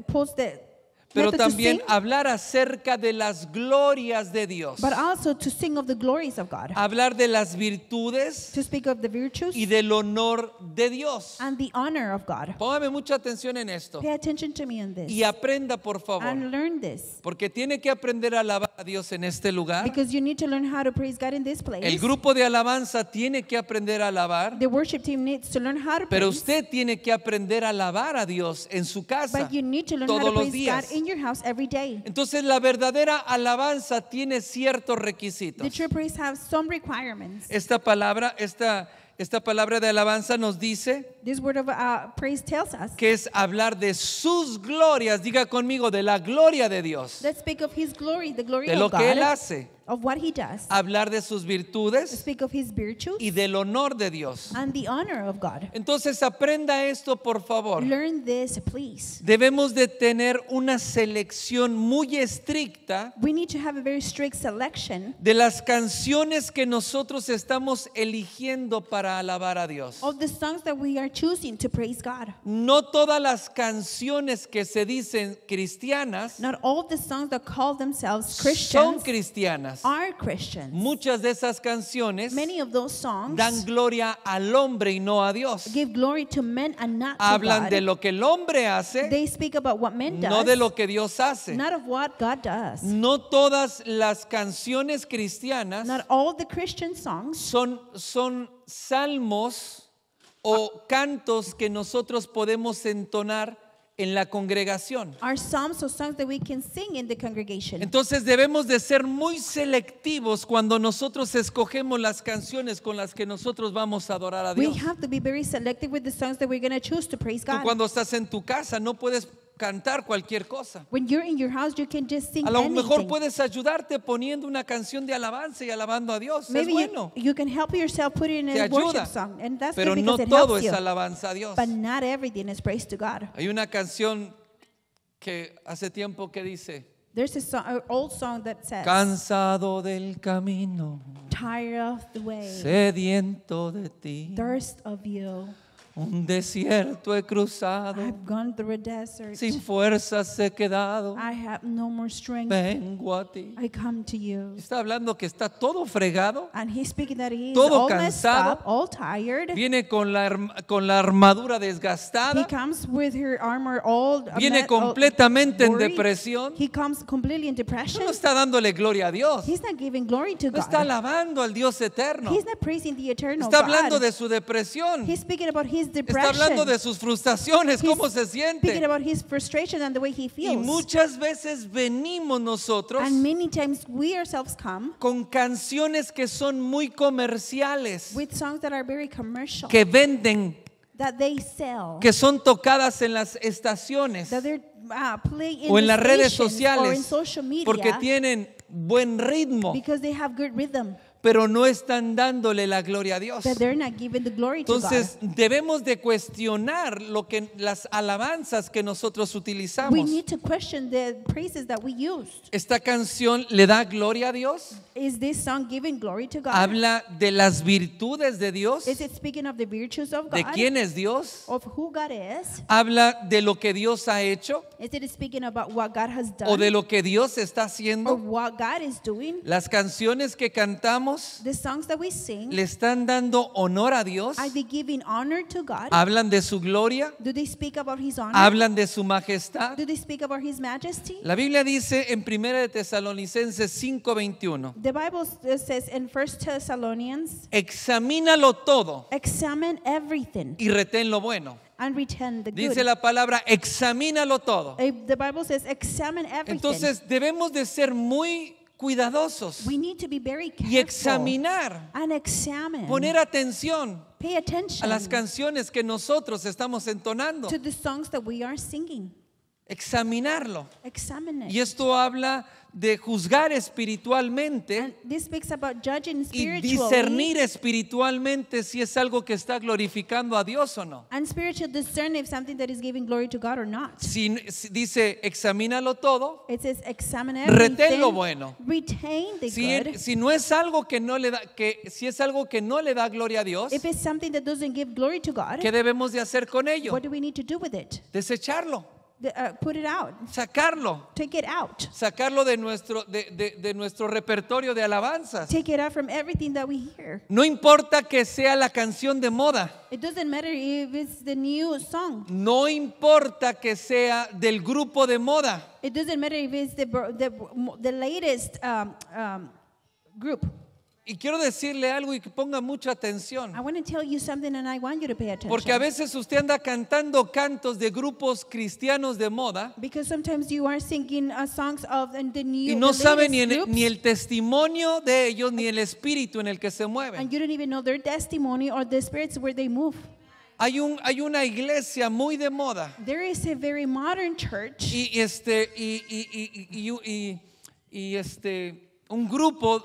A: pulls the
B: pero
A: method to
B: también
A: sing,
B: hablar acerca de las glorias de Dios.
A: but also to sing of the glories of God.
B: Hablar de las virtudes
A: To speak of the virtues
B: y del honor de Dios.
A: and the honor of God.
B: Póngame mucha atención en esto
A: Pay attention to me on this
B: y aprenda, por favor,
A: and learn this.
B: porque tiene que aprender a alabar a Dios en este lugar.
A: Because you need to learn how to praise God in this place.
B: El grupo de alabanza tiene que aprender a alabar,
A: The worship team needs to learn how to
B: pero
A: praise.
B: usted tiene que aprender a alabar a Dios en su casa
A: But you need to learn how
B: todos
A: to
B: los
A: praise
B: días.
A: God in your house every day.
B: Entonces la verdadera alabanza tiene ciertos
A: The
B: requisitos.
A: true praise has some requirements.
B: Esta palabra de alabanza nos dice
A: This word of praise tells us.
B: que es hablar de sus glorias. Diga conmigo, de la gloria de Dios,
A: Let's speak of His glory, the glory
B: de lo
A: of
B: que Él
A: God,
B: hace.
A: of what He does.
B: Hablar de sus virtudes
A: Speak of His virtues
B: y del honor de Dios.
A: and the honor of God.
B: Entonces aprenda esto, por favor.
A: Learn this, please.
B: Debemos de tener una selección muy estricta
A: We need to have a very strict selection
B: de las canciones que nosotros estamos eligiendo para alabar a Dios.
A: of the songs that we are choosing to praise God.
B: No todas las canciones que se dicen cristianas
A: Not all the songs that call themselves
B: son
A: Christians
B: cristianas.
A: are Christians.
B: Muchas de esas canciones
A: Many of those songs
B: dan gloria al hombre y no a Dios.
A: give glory to men and not to
B: Hablan
A: God.
B: de lo que el hombre hace,
A: They speak about what men
B: no
A: does,
B: de lo que Dios hace.
A: not of what God does.
B: No todas las canciones cristianas
A: Not all the Christian songs
B: son salmos o cantos que nosotros podemos entonar en la congregación.
A: are psalms or songs that we can sing in the congregation.
B: Entonces debemos de ser muy selectivos cuando nosotros escogemos las canciones con las que nosotros vamos a adorar a
A: We
B: Dios.
A: have to be very selective with the songs that we're going to choose to praise
B: Tú
A: God.
B: cuando estás en tu casa no puedes cantar cualquier cosa.
A: When you're in your house, you can just sing
B: A lo mejor
A: anything.
B: puedes ayudarte poniendo una canción de alabanza y alabando a Dios.
A: Maybe
B: Es bueno,
A: you can help yourself put in
B: te
A: a
B: ayuda,
A: worship song, and that's
B: pero
A: good
B: no
A: because it
B: todo
A: helps
B: es
A: you.
B: alabanza a Dios.
A: But not everything is praise to God.
B: Hay una canción que hace tiempo que dice:
A: There's an old song that says,
B: cansado del camino,
A: tired of the way,
B: sediento de ti,
A: thirst of you,
B: Un desierto he cruzado,
A: I've gone through a desert.
B: sin fuerzas he quedado,
A: I have no more strength.
B: vengo a ti.
A: I come to you.
B: Está hablando que está todo fregado,
A: And he's speaking that he's
B: todo
A: all messed
B: cansado.
A: up, all tired.
B: viene con la armadura
A: He
B: desgastada,
A: comes with her armor all
B: viene
A: all
B: completamente en
A: gory.
B: depresión.
A: He comes completely in depression.
B: No está dándole gloria a Dios,
A: He's not giving glory to
B: no está
A: God.
B: alabando al Dios eterno,
A: He's not praising the eternal
B: está hablando
A: God.
B: de su depresión,
A: He's speaking about his
B: está
A: depression.
B: hablando de sus frustraciones,
A: He's
B: cómo se
A: speaking
B: siente.
A: about his frustration and the way he
B: Y
A: feels.
B: muchas veces venimos nosotros
A: And many times we ourselves come
B: con canciones que son muy comerciales,
A: with songs that are very commercial,
B: que venden,
A: that they sell,
B: que son tocadas en las estaciones
A: that they're playing in
B: o en
A: the
B: las redes
A: stations or in
B: sociales
A: social media
B: porque tienen buen ritmo,
A: because they have good rhythm,
B: pero no están dándole la gloria a Dios.
A: that they're not giving the glory to
B: Entonces
A: God.
B: debemos de cuestionar las alabanzas que nosotros
A: We
B: utilizamos.
A: need to question the praises that we used.
B: ¿Esta canción le da gloria a Dios?
A: Is this song giving glory to God?
B: ¿Habla de las virtudes de Dios?
A: Is it speaking of the virtues of God?
B: ¿De quién es Dios?
A: Of who God is?
B: ¿Habla de lo que Dios ha hecho
A: Is it speaking about what God has done?
B: o de lo que Dios está
A: or
B: haciendo?
A: what God is doing?
B: Las canciones que cantamos
A: The songs that we sing,
B: le están dando honor a Dios,
A: are they giving honor to God?
B: hablan de su gloria,
A: Do they speak about His honor?
B: hablan de su majestad.
A: Do they speak about His majesty?
B: La Biblia dice en 1 de Tesalonicenses 5:21,
A: The Bible says in 1 Thessalonians,
B: examínalo todo
A: examine everything
B: y retén lo bueno.
A: and return the good.
B: Dice la palabra, examínalo todo.
A: The Bible says examine everything.
B: Entonces debemos de ser muy cuidadosos
A: We need to be very
B: y
A: careful
B: examinar,
A: and examine,
B: poner atención
A: pay attention
B: a las canciones que nosotros estamos entonando,
A: to the songs that we are singing.
B: examinarlo.
A: Examine it.
B: Y esto habla de juzgar espiritualmente
A: And this speaks about judging
B: y
A: spiritually
B: discernir espiritualmente si es algo que está glorificando a Dios o no.
A: and spiritual discern if something that is giving glory to God or not.
B: Si dice examínalo todo,
A: It says examine
B: retén
A: everything,
B: lo bueno.
A: retain the good.
B: Si no es algo que no le da, si es algo que no le da gloria a Dios,
A: If it's something that doesn't give glory to God,
B: ¿qué debemos de hacer con ello?
A: what do we need to do with it?
B: Desecharlo,
A: Put it out.
B: sacarlo,
A: Take it out.
B: sacarlo de nuestro repertorio de alabanzas.
A: Take it out from everything that we hear.
B: No importa que sea la canción de moda,
A: It doesn't matter if it's the new song.
B: no importa que sea del grupo de moda.
A: It doesn't matter if it's the latest group.
B: Y quiero decirle algo y que ponga mucha atención,
A: I want to tell you something and I want you to pay attention.
B: porque a veces usted anda cantando cantos de grupos cristianos de moda
A: Because sometimes you are singing songs of the new
B: y no
A: the
B: sabe
A: latest groups,
B: ni el testimonio de ellos ni el espíritu en el que se mueven.
A: and you don't even know their testimony or the spirits where they move.
B: Hay una iglesia muy de moda
A: There is a very modern church
B: un grupo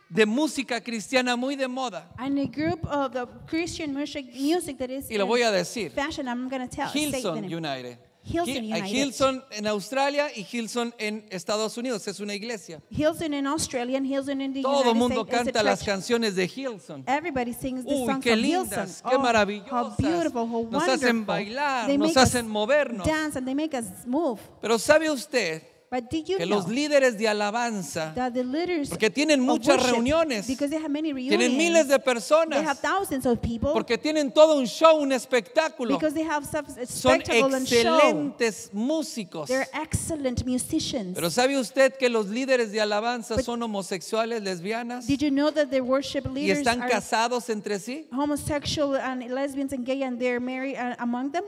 B: de música cristiana muy de moda.
A: and a group of the Christian music that is
B: Y lo voy a decir.
A: fashion. I'm going to say the
B: Hillsong
A: name.
B: United.
A: Hillsong
B: Hay
A: United.
B: Hillsong en Australia y Hillsong en Estados Unidos. Es una iglesia.
A: Hillsong in Australia and Hillsong in the
B: Todo el
A: United
B: mundo
A: States is a
B: canta las
A: church.
B: canciones de Hillsong.
A: Everybody sings the
B: Uy,
A: songs
B: qué
A: of
B: lindas,
A: Hillsong.
B: qué
A: How
B: maravillosas.
A: beautiful, how
B: Nos hacen
A: wonderful.
B: bailar,
A: They
B: nos
A: make us
B: hacen movernos.
A: dance and they make us move.
B: Pero ¿sabe usted
A: But did you
B: que
A: know
B: los líderes de alabanza,
A: that the leaders
B: porque tienen
A: of
B: muchas
A: worship,
B: reuniones,
A: because they have many reunions,
B: tienen miles de
A: they have
B: personas,
A: thousands of people,
B: porque tienen todo un show, un espectáculo,
A: because they have such a
B: son
A: spectacle and show.
B: excelentes músicos?
A: They're excellent musicians.
B: Pero ¿sabe usted que los líderes de alabanza son homosexuales, lesbianas
A: Did you know that the worship
B: y
A: leaders
B: están
A: are
B: casados entre sí?
A: homosexual and lesbians and gay and they're married among them?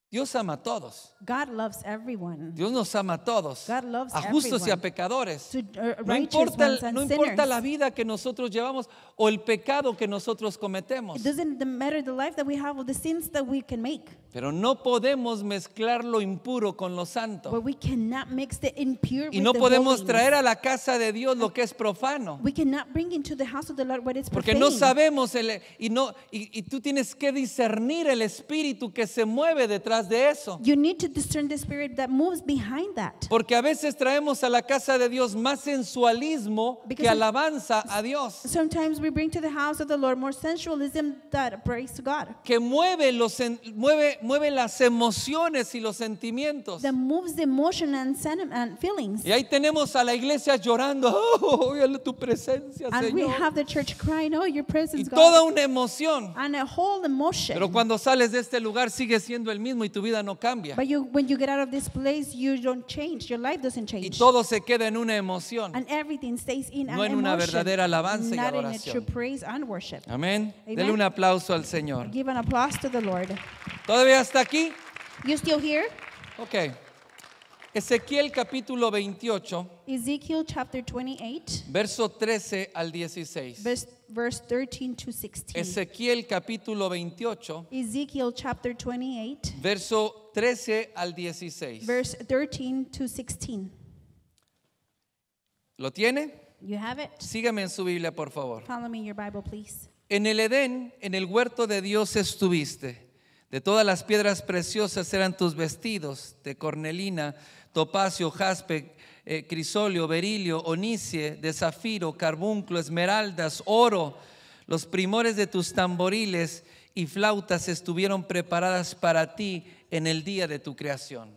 B: Dios ama a todos.
A: God loves everyone.
B: Dios nos ama a todos,
A: God loves
B: a justos y a
A: everyone.
B: pecadores.
A: To
B: No
A: righteous
B: importa,
A: ones and
B: no importa
A: sinners.
B: la vida que nosotros llevamos o el pecado que nosotros cometemos,
A: It doesn't matter the life that we have or the sins that we can make.
B: pero no podemos mezclar lo impuro con lo santo.
A: But we cannot mix the impure
B: Y
A: with
B: no
A: the
B: podemos
A: holiness.
B: traer a la casa de Dios lo que es profano.
A: We cannot bring into the house of the Lord what is
B: Porque
A: profane.
B: no sabemos y tú tienes que discernir el espíritu que se mueve detrás detrás de eso.
A: You need to discern the spirit that moves behind that.
B: Porque a veces traemos a la casa de Dios más sensualismo que
A: Because
B: alabanza a Dios.
A: Sometimes we bring to the house of the Lord more sensualism that praise to God.
B: Que mueve las emociones y los sentimientos.
A: That moves the emotion and feelings.
B: Y ahí tenemos a la iglesia llorando, oh, tu presencia,
A: And we
B: Señor.
A: have the church crying, oh, your
B: Y
A: presence,
B: toda
A: God.
B: una emoción.
A: And a whole emotion.
B: Pero cuando sales de este lugar sigue siendo el mismo y tu vida no cambia.
A: But when you get out of this place, you don't change. Your life doesn't
B: Y
A: change.
B: todo se queda en una emoción.
A: And everything stays in
B: No
A: an
B: en una
A: emotion,
B: verdadera alabanza y
A: not in a
B: adoración.
A: true praise and worship.
B: Amén.
A: Amen.
B: Dele un aplauso al Señor.
A: Give an applause to the Lord.
B: ¿Todavía está aquí?
A: You still here?
B: Ok. Ezequiel capítulo 28,
A: Ezekiel chapter 28,
B: verso 13 al 16.
A: verse 13 to 16.
B: Ezequiel capítulo 28,
A: Ezekiel chapter 28,
B: verso 13 al 16.
A: verse 13 to 16.
B: ¿Lo tiene?
A: You have it?
B: Sígame en su Biblia, por favor.
A: Follow me in your Bible, please.
B: En el Edén, en el huerto de Dios estuviste. De todas las piedras preciosas eran tus vestidos, de cornelina, topacio, jaspe, crisolio, berilio, onice, de zafiro, carbunclo, esmeraldas, oro. Los primores de tus tamboriles y flautas estuvieron preparadas para ti en el día de tu creación.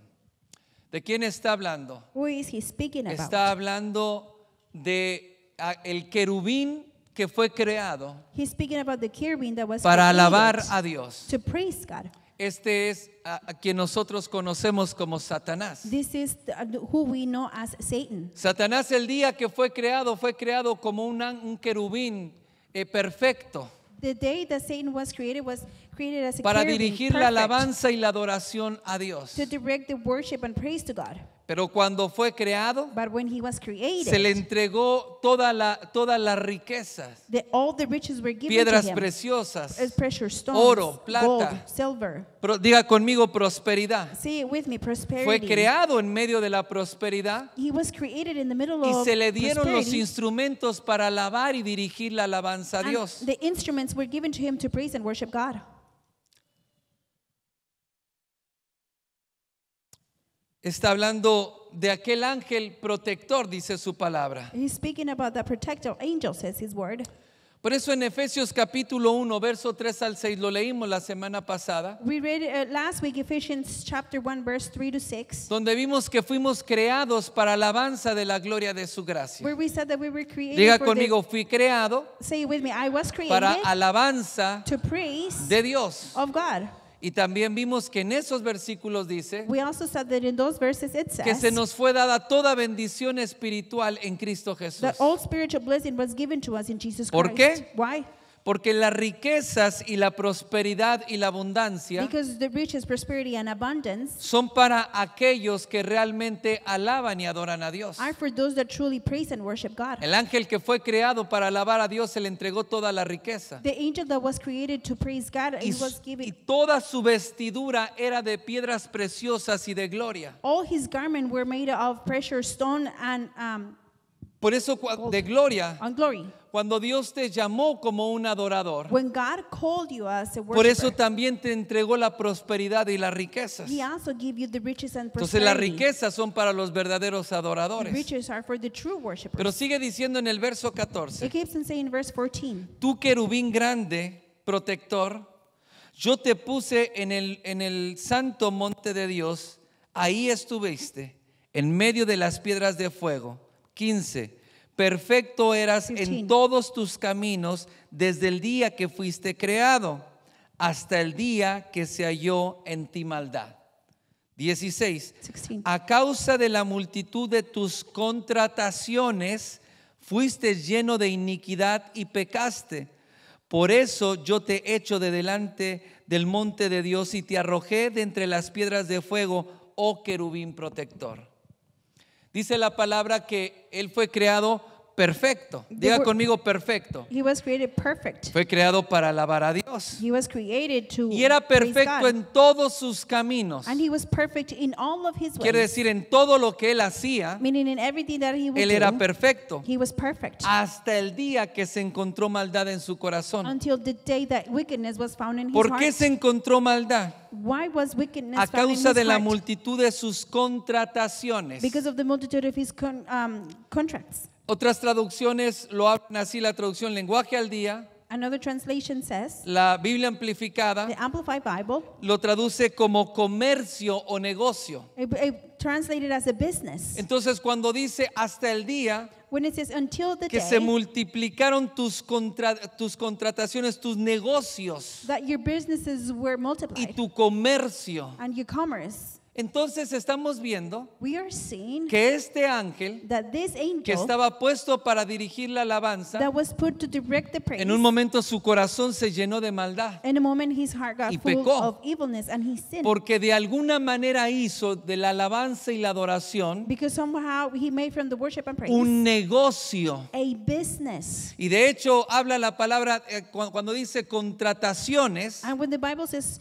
B: ¿De quién está hablando?
A: Who is he speaking about?
B: Está hablando de el querubín que fue creado
A: He's speaking about the cherubim that was
B: para
A: created
B: alabar a Dios.
A: to praise God.
B: Este es a quien nosotros conocemos como Satanás.
A: This is who we know as Satan.
B: Satanás, el día que fue creado como un querubín perfecto
A: The day that Satan was created as a
B: para
A: cherubim,
B: dirigir la
A: perfect,
B: alabanza y la adoración a Dios.
A: to direct the worship and praise to God.
B: Pero cuando fue creado,
A: But when he was created,
B: se le entregó todas las riquezas,
A: all the riches were given
B: piedras
A: to him.
B: preciosas,
A: As precious stones,
B: oro, plata.
A: gold, silver.
B: diga conmigo prosperidad.
A: Say it with me, prosperity.
B: Fue creado en medio de la prosperidad
A: He was created in the middle
B: y
A: of
B: se le dieron los
A: prosperity,
B: instrumentos para alabar y dirigir la alabanza a
A: and
B: Dios.
A: the instruments were given to him to praise and worship God.
B: Está hablando de aquel ángel protector, dice su palabra.
A: He's speaking about the protector angel, says his word.
B: Por eso en Efesios capítulo 1, verso 3 al 6, lo leímos la semana pasada,
A: We read last week Ephesians chapter 1 verse 3 to 6,
B: donde vimos que fuimos creados para alabanza de la gloria de su gracia.
A: where we said that we were created
B: Diga
A: for
B: conmigo, fui creado
A: say it with me, I was created
B: para alabanza
A: to praise
B: de Dios.
A: of God.
B: Y también vimos que en esos versículos dice
A: We also said that in those verses it
B: que se
A: says
B: nos fue dada toda bendición espiritual en Cristo Jesús.
A: that all spiritual blessing was given to us in Jesus
B: ¿Por
A: Christ.
B: qué?
A: Why?
B: Porque las riquezas y la prosperidad y la abundancia
A: Because the riches, prosperity, and abundance
B: son para aquellos que realmente alaban y adoran a Dios.
A: are for those that truly praise and worship God.
B: El ángel que fue creado para alabar a Dios se le entregó toda la riqueza.
A: The angel that was created to praise God,
B: Y,
A: he was given
B: y toda su vestidura era de piedras preciosas y de gloria.
A: all his garments were made of precious stone and
B: Por eso de gloria,
A: glory.
B: cuando Dios te llamó como un adorador,
A: When God called you as a
B: por eso
A: worshiper,
B: también te entregó la prosperidad y las riquezas.
A: He also gave you the riches and
B: Entonces las
A: prosperity.
B: riquezas son para los verdaderos
A: The
B: adoradores.
A: riches are for the true worshipers.
B: Pero sigue diciendo en el verso
A: It
B: 14,
A: keeps on saying in verse 14,
B: tú querubín grande, protector, yo te puse en el santo monte de Dios, ahí estuviste, en medio de las piedras de fuego. 15, perfecto eras
A: 15.
B: en todos tus caminos desde el día que fuiste creado hasta el día que se halló en ti maldad. 16,
A: 16.
B: a causa de la multitud de tus contrataciones fuiste lleno de iniquidad y pecaste. Por eso yo te echo de delante del monte de Dios y te arrojé de entre las piedras de fuego, oh querubín protector. Dice la palabra que él fue creado perfecto. Diga
A: word-
B: conmigo perfecto.
A: He was created perfect.
B: Fue creado para alabar a Dios.
A: He was created to
B: Y era
A: praise
B: perfecto
A: God.
B: en todos sus caminos.
A: And he was perfect in all of his
B: Quiere
A: ways.
B: decir, en todo lo que él hacía,
A: Meaning in everything that he would
B: él era
A: do,
B: perfecto.
A: he was perfect.
B: Hasta el día que se encontró maldad en su corazón.
A: Until the day that wickedness was found in his
B: ¿Por
A: heart.
B: qué se encontró maldad?
A: Why was wickedness
B: A
A: found in
B: causa
A: his
B: de la
A: heart?
B: multitud de sus contrataciones.
A: Because of the multitude of his contracts.
B: Otras traducciones lo hablan así, la traducción lenguaje al día,
A: Another translation says,
B: la Biblia amplificada
A: the Amplified Bible,
B: lo traduce como comercio o negocio.
A: it translated as a business.
B: Entonces cuando dice hasta el día
A: When it says until the
B: que se
A: day
B: multiplicaron tus contrataciones, tus negocios
A: that your businesses were
B: y
A: multiplied
B: tu comercio.
A: and your commerce,
B: Entonces estamos viendo
A: we are seeing
B: que este ángel
A: that this
B: que
A: angel
B: estaba puesto para dirigir la alabanza,
A: that was put to direct the praise,
B: en un momento su corazón se llenó de maldad,
A: in a moment his heart got
B: y
A: full
B: pecó.
A: of evilness and he sinned.
B: porque de alguna manera hizo de la alabanza y la adoración
A: Because somehow he made from the worship and praise
B: un negocio.
A: a business.
B: Y de hecho habla la palabra cuando dice contrataciones.
A: And when the Bible says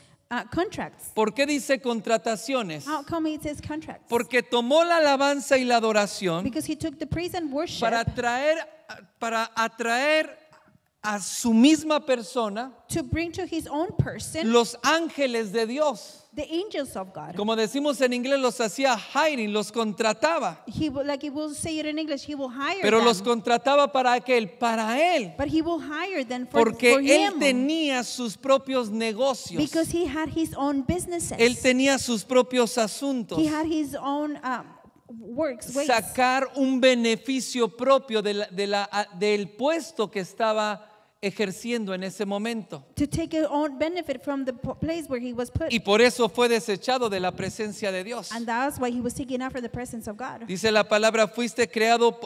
A: contracts,
B: ¿Por qué dice contrataciones?
A: how come it says contracts?
B: Porque tomó la alabanza y la adoración
A: Because he took the praise and worship
B: para atraer a su misma persona
A: to bring to his own person
B: los ángeles de Dios.
A: the angels of God.
B: Como decimos en inglés, los hacía hiring, los contrataba.
A: He will, like he will say it in English, he will hire
B: Pero
A: them.
B: los contrataba para aquel, para él.
A: But he will hire them for
B: Porque él
A: him.
B: tenía sus propios negocios.
A: Because he had his own businesses.
B: Él tenía sus propios asuntos.
A: He had his own works, ways.
B: Sacar un beneficio propio del puesto que estaba ejerciendo en ese momento.
A: To take his own benefit from the place where he was put.
B: Y por eso fue desechado de la presencia de Dios.
A: And that's why he was taken out for the presence of God.
B: Dice la palabra, fuiste creado,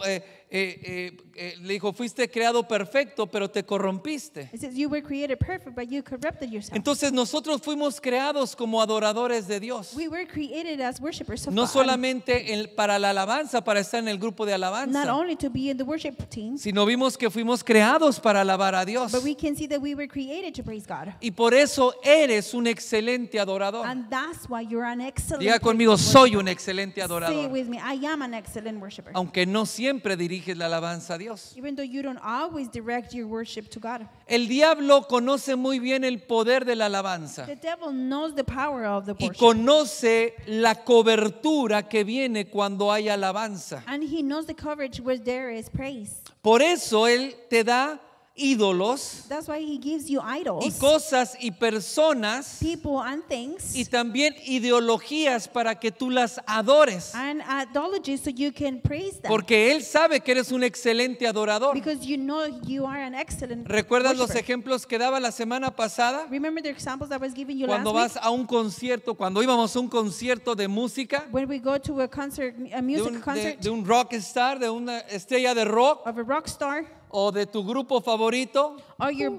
B: le dijo, fuiste creado perfecto, pero te corrompiste.
A: It says you were created perfect, but you corrupted yourself.
B: Entonces nosotros fuimos creados como adoradores de Dios.
A: We were created as worshipers of
B: No
A: God.
B: solamente para la alabanza, para estar en el grupo de
A: Not
B: alabanza,
A: only to be in the worship team,
B: sino vimos que fuimos creados para alabar a Dios.
A: but we can see that we were created to praise God.
B: Y por eso eres un excelente adorador.
A: And that's why you're an excellent
B: Diga conmigo,
A: worshiper.
B: soy un excelente
A: Say it
B: adorador.
A: with me, I am an excellent worshiper.
B: Aunque no siempre diriges la alabanza a Dios.
A: Even though you don't always direct your worship to God.
B: El diablo conoce muy bien el poder de la alabanza
A: The devil knows the power of the
B: y
A: worship.
B: conoce la cobertura que viene cuando hay alabanza.
A: And he knows the coverage where there is praise.
B: Por eso él te da ídolos
A: That's why he gives you
B: y
A: idols,
B: cosas y personas
A: people and things,
B: y también ideologías para que tú las adores.
A: and idolatry so you can praise them.
B: Porque él sabe que eres un excelente adorador.
A: Because you know you are an excellent
B: ¿Recuerdas los
A: worshiper.
B: ejemplos que daba la semana pasada?
A: Remember the examples I was giving you
B: Cuando
A: last
B: vas a un concierto, cuando íbamos a un concierto de música,
A: week? When we go to a concert, a music concert
B: de un rock star, de una estrella de rock
A: of a rock star,
B: o de tu grupo favorito,
A: or your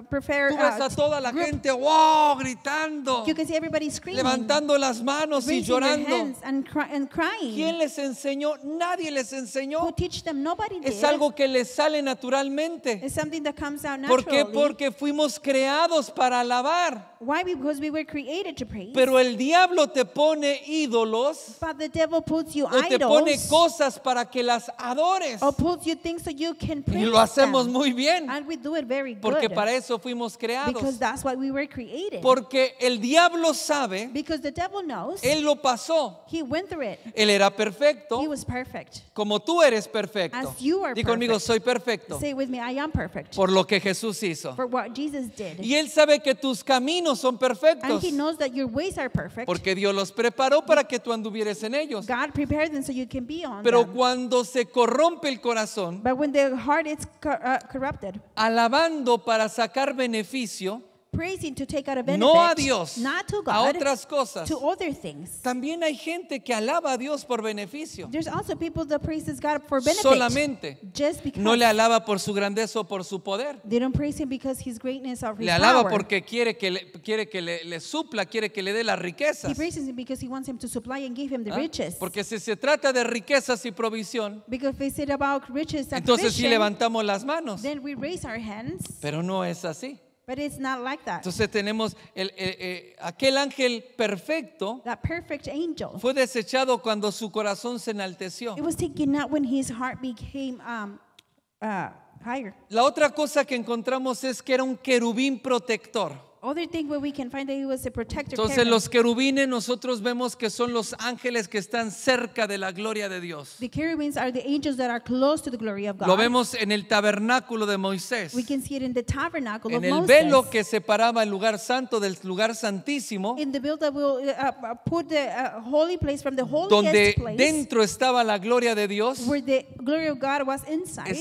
A: preferred
B: tú ves a toda la
A: group,
B: gente, wow, gritando,
A: you can see everybody screaming,
B: levantando las manos y
A: raising their
B: llorando.
A: hands and crying.
B: ¿Quién les enseñó? Nadie les
A: Who
B: enseñó.
A: teach them? Nobody did.
B: Es algo que les sale naturalmente.
A: It's something that comes out
B: ¿Por
A: naturally.
B: qué? Porque fuimos creados para alabar.
A: Why? Because we were created to praise.
B: Pero el diablo te pone ídolos
A: But the devil puts you
B: o te pone
A: idols
B: cosas para que las adores.
A: or puts you things so you can
B: Y
A: praise
B: lo hacemos
A: them.
B: muy bien,
A: And we do it very
B: porque
A: good.
B: para eso fuimos
A: Because
B: creados.
A: that's why we were created.
B: Porque el diablo sabe,
A: Because the devil knows.
B: él lo pasó.
A: He went through it.
B: Él era perfecto,
A: He was perfect.
B: como tú eres perfecto.
A: As you are
B: Di conmigo,
A: perfect.
B: soy perfecto
A: Say with me, I am perfect.
B: por lo que Jesús hizo.
A: For what Jesus did.
B: Y él sabe que tus caminos son
A: And
B: perfectos,
A: he knows that your ways are perfect.
B: porque Dios los preparó para que tú anduvieres en ellos.
A: God prepared them so you can be on
B: Pero
A: them.
B: cuando se corrompe el corazón,
A: But when the heart is corrupted,
B: alabando para sacar beneficio,
A: praising to take out a benefit,
B: no a Dios,
A: not to
B: a
A: God,
B: otras cosas.
A: to other things.
B: También hay gente que alaba a Dios por beneficio.
A: There's also people that praises God for benefit.
B: Solamente.
A: Just because.
B: No le alaba por su grandeza o por su poder.
A: They don't praise him because his greatness or his
B: Le alaba
A: power.
B: porque quiere que le supla, quiere que le dé las
A: He
B: riquezas.
A: praises him because he wants him to supply and give him the riches.
B: Porque si se trata de riquezas y provisión,
A: Because if we say about riches and
B: entonces sí
A: provision,
B: levantamos las manos.
A: then we raise our hands.
B: Pero no es así.
A: But it's not like that.
B: Entonces tenemos aquel ángel perfecto
A: That perfect angel.
B: fue desechado cuando su corazón se enalteció.
A: It was taken out when his heart became higher.
B: La otra cosa que encontramos es que era un querubín protector.
A: Other thing where we can find that he was a protector.
B: Entonces
A: cherub.
B: los querubines nosotros vemos que son los ángeles que están cerca de la gloria de Dios.
A: The cherubims are the angels that are close to the glory of God.
B: Lo vemos en el tabernáculo de Moisés.
A: We can see it in the tabernacle of
B: En el
A: Moses.
B: velo que separaba el lugar santo del lugar santísimo,
A: In the veil that will put the holy place from the holiest
B: donde
A: place,
B: dentro estaba la gloria de Dios,
A: where the glory of God was inside.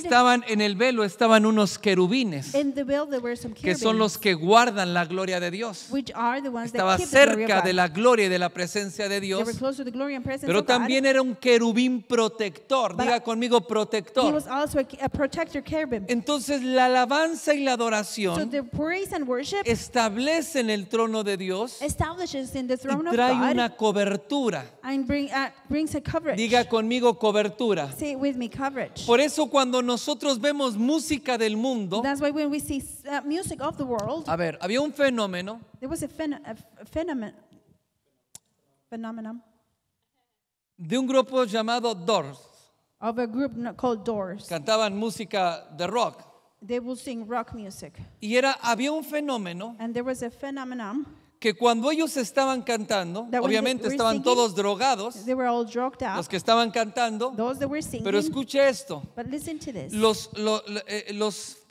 B: en el velo estaban unos querubines,
A: In the veil there were some
B: que
A: cherubims,
B: son los que guardan la gloria de Dios.
A: which are the ones
B: Estaba
A: that keep the glory of
B: cerca
A: God.
B: de la gloria y de la presencia de
A: They were
B: Dios,
A: close to the glory and presence
B: pero
A: of God.
B: también era un querubín protector.
A: But
B: Diga conmigo
A: He
B: protector.
A: was also a protector cherubim.
B: Entonces la alabanza y la
A: So
B: adoración
A: the praise and worship
B: establecen el trono de Dios
A: establishes in the
B: y
A: throne of
B: trae
A: God
B: una cobertura.
A: and brings a coverage.
B: Diga conmigo cobertura.
A: Say it with me, coverage.
B: Por eso cuando nosotros vemos música del mundo,
A: That's why when we see music of the world,
B: a ver, había un fenómeno
A: there was a phenomenon
B: de un grupo llamado Doors.
A: of a group called Doors.
B: Cantaban música de rock.
A: They will sing rock music.
B: Y había un fenómeno
A: And there was a phenomenon.
B: que cuando ellos estaban cantando,
A: That when
B: obviamente
A: they were
B: estaban
A: singing,
B: todos drogados,
A: They were all drugged
B: los
A: out.
B: que estaban cantando,
A: Those that were singing.
B: pero escuche esto,
A: But listen to this.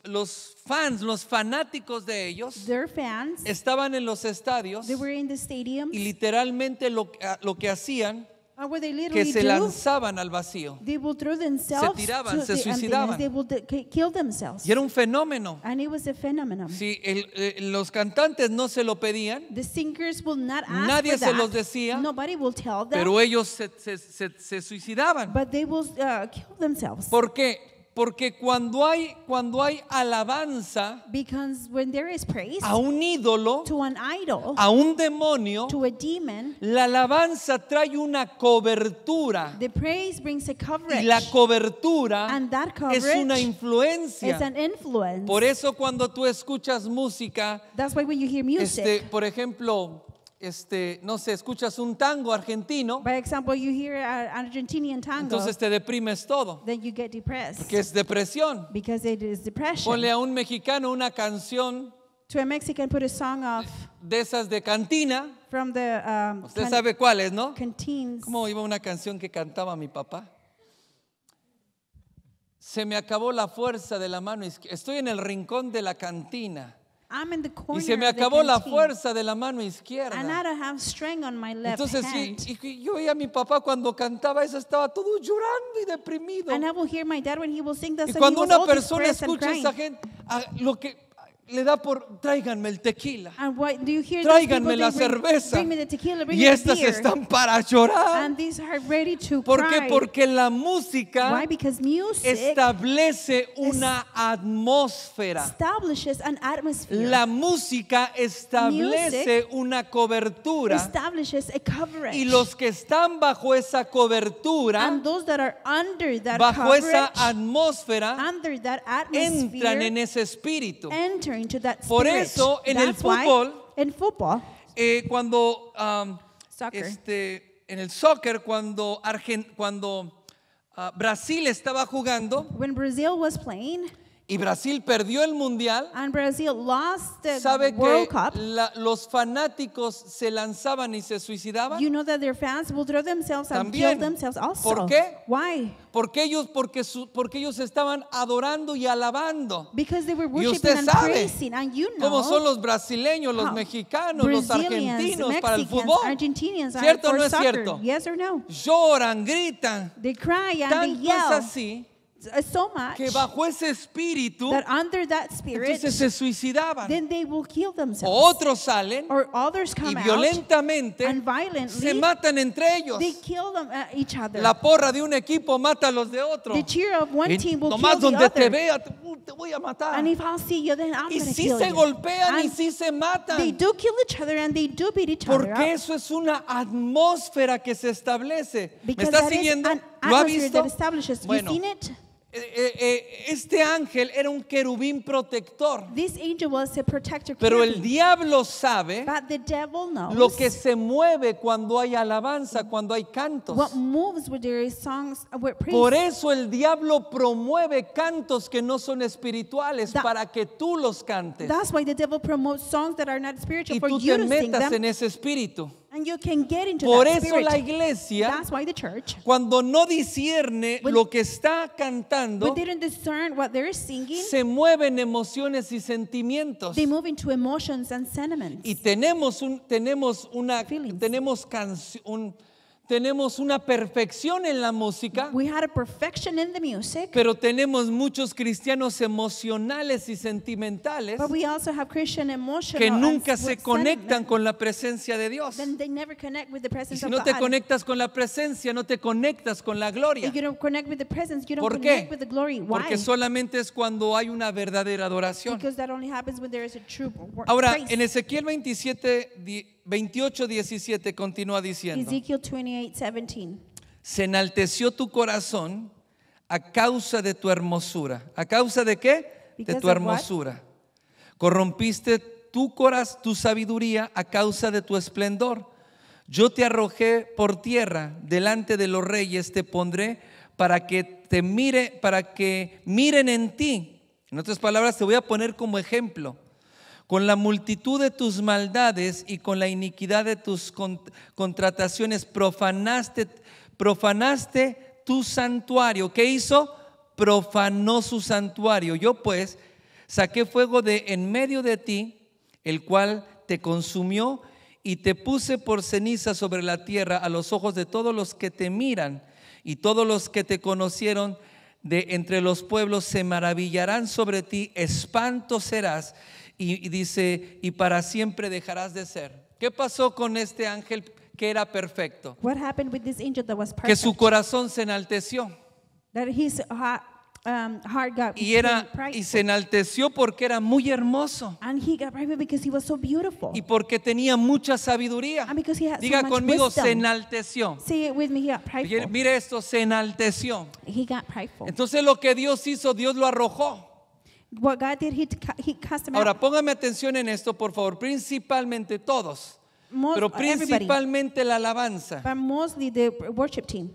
B: los fans, los fanáticos de ellos,
A: Their fans,
B: estaban en los estadios
A: they were in the stadiums.
B: y literalmente lo que hacían,
A: And what they
B: que
A: literally
B: se
A: do,
B: lanzaban al vacío.
A: they will throw themselves
B: tiraban,
A: to
B: se
A: the
B: suicidaban.
A: emptiness. They will kill themselves.
B: Y era un fenómeno.
A: And it was a phenomenon.
B: Si los cantantes no se lo pedían,
A: The singers will not ask
B: nadie
A: for
B: se
A: that.
B: los decía,
A: Nobody will tell them.
B: pero ellos se suicidaban.
A: But they will kill themselves.
B: ¿Por qué? Porque cuando hay alabanza
A: Because when there is praise
B: a un ídolo,
A: to an idol,
B: a un demonio,
A: to a demon,
B: la alabanza trae una cobertura.
A: the praise brings a coverage.
B: Y la cobertura
A: And that
B: es una
A: coverage
B: influencia.
A: is an influence.
B: Por eso cuando tú escuchas música,
A: That's why when you hear music,
B: por ejemplo, no sé, escuchas un tango argentino,
A: by example, you hear an Argentinian tango,
B: entonces te deprimes todo,
A: then you get depressed.
B: que es depresión.
A: Because it is depression.
B: Ponle a un mexicano una canción
A: To a Mexican, put a song of
B: de esas de cantina,
A: from the
B: usted sabe cuáles, ¿no?
A: canteens.
B: ¿Cómo iba una canción que cantaba mi papá? Se me acabó la fuerza de la mano izquierda. Estoy en el rincón de la cantina
A: I'm in the
B: y
A: corner
B: se me
A: of the
B: acabó la
A: canteen,
B: fuerza de la mano
A: and I
B: izquierda.
A: don't have strength on my left
B: Entonces
A: hand.
B: y yo oía a mi papá cuando cantaba eso, estaba todo llorando y deprimido.
A: And I will hear my dad when he will sing that
B: Y
A: song.
B: cuando
A: He was
B: una
A: all
B: persona
A: depressed and
B: escucha a
A: crying.
B: esa gente, lo que le da por tráiganme el tequila,
A: And what do you hear? Those people,
B: tráiganme
A: they
B: la
A: bring,
B: cerveza.
A: bring me the tequila, bring
B: Y
A: me the
B: estas
A: beer.
B: están para llorar.
A: And these are ready to
B: ¿Por
A: cry.
B: qué? Porque la música
A: Why? Because music
B: establece una atmósfera.
A: establishes an atmosphere.
B: La música establece una cobertura.
A: Establishes a coverage.
B: Y los que están bajo esa cobertura,
A: and those that are under that
B: bajo
A: coverage,
B: esa atmósfera,
A: under that
B: entran
A: atmosphere,
B: en ese espíritu.
A: enter into that
B: Por
A: spirit.
B: eso, en el
A: That's why
B: fútbol,
A: in football,
B: Cuando
A: soccer,
B: en el soccer, cuando Brasil estaba jugando
A: when Brazil was playing
B: y Brasil perdió el mundial,
A: and Brazil lost the
B: ¿sabe que
A: World Cup,
B: los fanáticos se lanzaban y se suicidaban?
A: you know that their fans will throw themselves and kill
B: También.
A: themselves also.
B: ¿Por qué?
A: Why?
B: Porque ellos estaban adorando y alabando.
A: Because they were
B: Y
A: worshiping
B: usted
A: and
B: sabe
A: praising, and you know
B: cómo son los brasileños, los
A: how
B: mexicanos, los
A: Brazilians,
B: argentinos para el
A: Mexicans,
B: fútbol.
A: Argentinians are
B: ¿Cierto o
A: for
B: no es
A: soccer.
B: cierto?
A: Yes or no?
B: Lloran, gritan.
A: They cry and they
B: Tanto es
A: yell
B: así
A: so much
B: que bajo ese espíritu
A: that under that spirit,
B: entonces se suicidaban.
A: then they will kill
B: O
A: themselves.
B: otros salen
A: Or others
B: y
A: come out
B: violentamente
A: and
B: se
A: violently
B: matan entre ellos.
A: they kill them, each other.
B: La porra de un equipo mata a los de otro.
A: The cheer of one
B: Y
A: team will
B: nomás
A: kill the
B: donde te
A: other.
B: vea, te voy a matar.
A: And if I'll see you, then I'm
B: Y
A: going to
B: sí
A: kill
B: se
A: you.
B: golpean y
A: And
B: sí se
A: they
B: matan.
A: do kill each other and they do beat each other
B: Porque
A: up.
B: eso es una atmósfera que se establece. ¿Me
A: Because
B: está
A: that is
B: siguiendo?
A: an
B: ¿Lo ha
A: atmosphere
B: visto?
A: that establishes.
B: Bueno,
A: You've seen it?
B: este ángel era un querubín protector.
A: This angel was a protector
B: Pero el
A: cherubim.
B: diablo sabe
A: But the devil knows
B: lo que se mueve cuando hay alabanza, cuando hay cantos.
A: what moves when there is songs, where praise.
B: Por eso el diablo promueve cantos que no son espirituales
A: That-
B: para que tú los cantes
A: That's why the devil promotes songs that are not spiritual
B: y
A: for
B: tú
A: you
B: te
A: to sing
B: metas
A: them,
B: en ese espíritu.
A: and you can get into
B: Por
A: that
B: eso
A: spirit.
B: la iglesia,
A: That's why the church,
B: cuando no discierne
A: When-
B: lo que está cantando,
A: when they don't discern what they're singing,
B: se mueven emociones y sentimientos.
A: they move into emotions and sentiments.
B: Y tenemos una
A: Feelings.
B: tenemos una perfección en la música,
A: We had a perfection in the music,
B: pero tenemos muchos cristianos emocionales y sentimentales
A: but we also have Christian emotional
B: que nunca
A: and
B: se
A: with
B: conectan
A: sentiment.
B: con la presencia de Dios.
A: Then they never connect with the
B: Y
A: presence
B: si
A: of
B: no te
A: God.
B: conectas con la presencia, no te conectas con la gloria.
A: If you don't connect with the presence, you don't
B: ¿Por
A: connect
B: qué?
A: with the glory. Why?
B: Porque solamente es cuando hay una verdadera adoración.
A: Because that only happens when there is a true
B: Ahora,
A: praise.
B: en Ezequiel 28, 17 continúa diciendo:
A: Ezekiel 28:17.
B: se enalteció tu corazón a causa de tu hermosura. ¿A causa de qué? De
A: Because
B: tu
A: of
B: hermosura. Corrompiste tu sabiduría a causa de tu esplendor. Yo te arrojé por tierra, delante de los reyes te pondré para que miren en ti. En otras palabras, te voy a poner como ejemplo. Con la multitud de tus maldades y con la iniquidad de tus contrataciones profanaste tu santuario. ¿Qué hizo? Profanó su santuario. Yo pues saqué fuego de en medio de ti, el cual te consumió, y te puse por ceniza sobre la tierra a los ojos de todos los que te miran, y todos los que te conocieron de entre los pueblos se maravillarán sobre ti, espanto serás, y dice, y para siempre dejarás de ser. ¿Qué pasó con este ángel que era perfecto?
A: What happened with this angel that was
B: Que
A: perfect?
B: su corazón se enalteció
A: That his heart got
B: y se enalteció porque era muy hermoso
A: and he got private because he was so beautiful.
B: y porque tenía mucha sabiduría.
A: And because he had
B: Diga
A: so much
B: conmigo,
A: wisdom.
B: se enalteció.
A: Say it with me, he got prideful.
B: Mire esto, se enalteció.
A: He got prideful.
B: Entonces lo que Dios hizo, Dios lo arrojó.
A: What God did, he cast him
B: Ahora
A: out.
B: póngame atención en esto, por favor, principalmente todos, pero
A: Everybody,
B: principalmente la alabanza.
A: but mostly the worship team.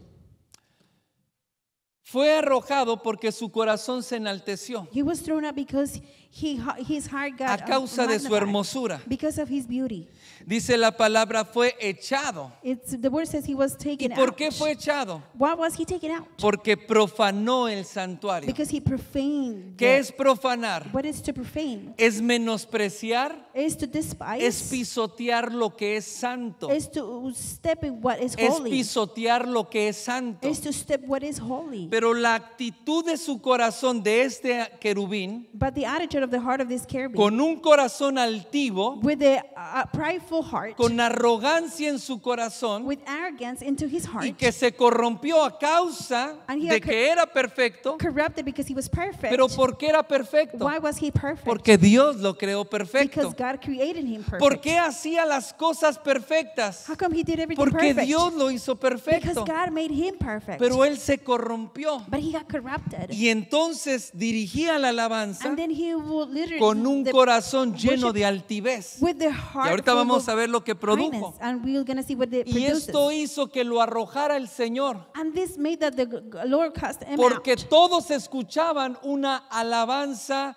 B: Fue arrojado porque su corazón se enalteció
A: He was thrown out because his heart got
B: a causa de su
A: magnified
B: hermosura.
A: because of his beauty.
B: Dice la palabra, fue echado.
A: The word says he was
B: ¿Y
A: taken
B: por
A: out.
B: qué fue echado?
A: Why was he taken out?
B: Porque profanó el santuario.
A: Because he profaned.
B: ¿Qué es profanar?
A: What is to profane?
B: Es menospreciar,
A: Is to despise.
B: es pisotear lo que es santo,
A: Is to step in what is
B: es
A: holy.
B: pisotear lo que es santo.
A: Is to step what is holy.
B: Pero la actitud de su corazón, de este querubín,
A: But the attitude of the heart of this cherubim,
B: con un corazón altivo,
A: with a prideful heart,
B: con arrogancia en su corazón,
A: with arrogance into his
B: y
A: heart,
B: que se corrompió a causa
A: And he
B: de
A: had
B: que era perfecto.
A: corrupted because he was perfect.
B: Pero ¿por qué era perfecto?
A: Why was he perfect?
B: Porque Dios lo creó perfecto.
A: Because God created him perfect.
B: ¿Por qué hacía las cosas perfectas?
A: How come he did everything
B: Porque
A: perfect?
B: Dios lo hizo
A: Because
B: perfecto.
A: God made him perfect.
B: Pero él se corrompió.
A: But he got corrupted.
B: Y entonces dirigía la alabanza
A: And then he will literally
B: con un
A: the
B: corazón lleno
A: worship
B: de altivez.
A: with the
B: Y
A: heart
B: ahorita
A: full
B: vamos
A: of
B: a ver lo que
A: kindness.
B: produjo.
A: And we're going to see what it
B: Y
A: produces.
B: esto hizo que lo arrojara el Señor.
A: And this made that the Lord cast him
B: Porque
A: out.
B: todos escuchaban una alabanza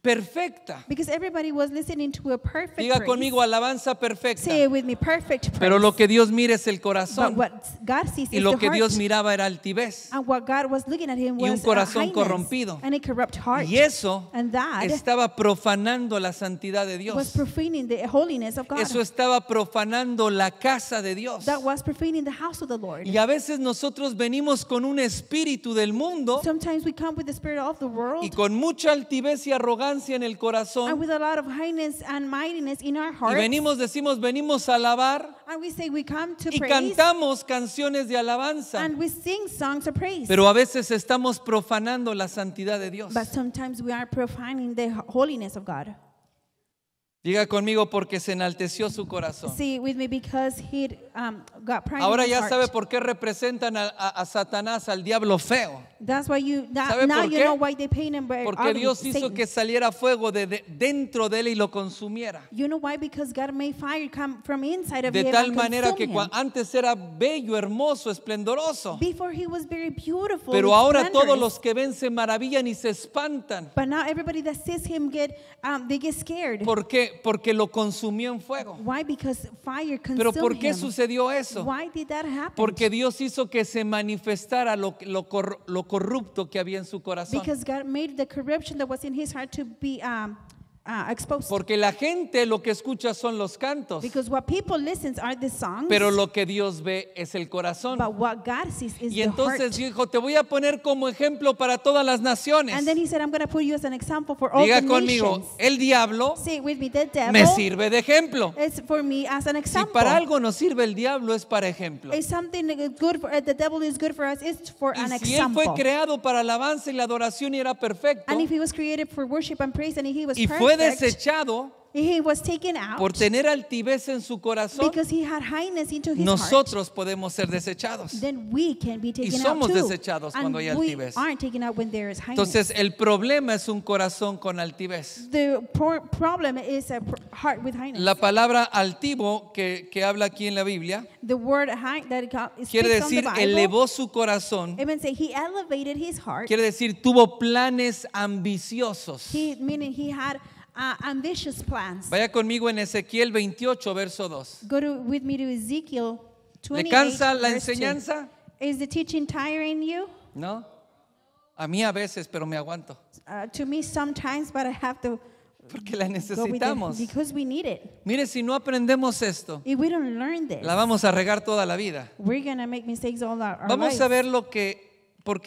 B: perfecta.
A: Because everybody was listening to a perfect
B: Diga
A: praise.
B: conmigo, alabanza perfecta.
A: Say it with me, perfect praise.
B: Pero lo que Dios mira es el
A: But
B: corazón.
A: what God sees
B: Y
A: is
B: lo
A: the
B: que
A: heart.
B: Dios miraba era altivez.
A: And what God was looking at him
B: Y un
A: was
B: corazón
A: highness
B: corrompido.
A: and a corrupt heart.
B: Y eso
A: And that
B: estaba profanando la santidad de
A: was
B: Dios.
A: profaning the holiness of God.
B: Eso estaba profanando la casa de Dios.
A: That was profaning the house of the Lord.
B: Y a veces nosotros venimos con un espíritu del mundo
A: Sometimes we come with the spirit of the world
B: y con mucha altivez y arrogancia en el
A: and
B: corazón.
A: with a lot of highness and mightiness in our
B: Y
A: hearts.
B: decimos, venimos a alabar
A: And we say we come to
B: y
A: praise
B: cantamos canciones de alabanza.
A: and we sing songs of praise.
B: Pero a veces estamos profanando la santidad de Dios.
A: But sometimes we are profaning the holiness of God.
B: Diga conmigo, porque se enalteció su corazón.
A: See with me, because he got pride
B: Ahora
A: in his
B: ya
A: heart.
B: sabe por qué representan a Satanás, al diablo feo.
A: That's why
B: ¿Sabe
A: now
B: por
A: you
B: qué?
A: know why they paint him by
B: Porque Dios hizo
A: Satan.
B: que saliera fuego de dentro de él y lo consumiera.
A: You know why? Because God made fire come from inside of
B: De
A: him
B: tal
A: and
B: manera
A: consume
B: que
A: him.
B: antes era bello, hermoso, esplendoroso.
A: Before he was very beautiful.
B: Pero ahora
A: splendorous.
B: todos los que ven se maravillan y se espantan.
A: But now everybody that sees him they get scared.
B: ¿Por qué? Porque lo consumió en fuego.
A: Why? Because fire consumed
B: Pero ¿por qué
A: him.
B: sucedió eso?
A: Why did that happen?
B: Porque Dios hizo que se manifestara lo corrupto que había en su corazón.
A: Because God made the corruption that was in his heart to be exposed.
B: Porque la gente lo que escucha son los cantos,
A: Because what people listen are the songs,
B: pero lo que Dios ve es el corazón.
A: but what God sees is
B: Y
A: the
B: entonces
A: heart.
B: dijo, te voy a poner como ejemplo para todas las naciones.
A: And then he said, I'm going to put you as an example for all
B: Diga
A: the
B: conmigo,
A: nations.
B: el diablo
A: Say it with me, the devil
B: me sirve de ejemplo.
A: is for me as an
B: Si
A: example.
B: para algo nos sirve el diablo es para ejemplo.
A: If something good for the devil is good for us, it's for an
B: Y si él fue
A: example.
B: creado para alabanza y la adoración y era perfecto,
A: And if he was created for worship and praise and he was
B: y fue
A: perfect,
B: desechado
A: he was taken out
B: por tener altivez en su corazón,
A: because he had highness into his
B: nosotros podemos ser desechados.
A: heart, then we can be taken
B: somos
A: out too.
B: desechados
A: And
B: cuando hay
A: we
B: altivez.
A: aren't taken out when there is highness.
B: Entonces el problema es un corazón con altivez.
A: The problem is a heart with highness.
B: La palabra altivo que habla aquí en la Biblia
A: The word high that it
B: quiere
A: speaks on the
B: decir
A: Bible,
B: elevó su corazón,
A: it means that he elevated his heart.
B: quiere decir tuvo planes ambiciosos.
A: Meaning he had ambitious plans.
B: Vaya conmigo en Ezequiel 28, verso 2.
A: With me to Ezekiel
B: ¿Le
A: 28.
B: cansa la
A: verse 2.
B: enseñanza?
A: Is the teaching tiring you?
B: ¿No? A mí a veces, pero me aguanto.
A: To me sometimes, but I have to
B: Porque la
A: go with it
B: necesitamos.
A: because we need it.
B: Mire, si no aprendemos esto,
A: If we don't learn this,
B: la vamos a regar toda la vida.
A: we're going to make mistakes all our
B: Vamos
A: lives.
B: a ver por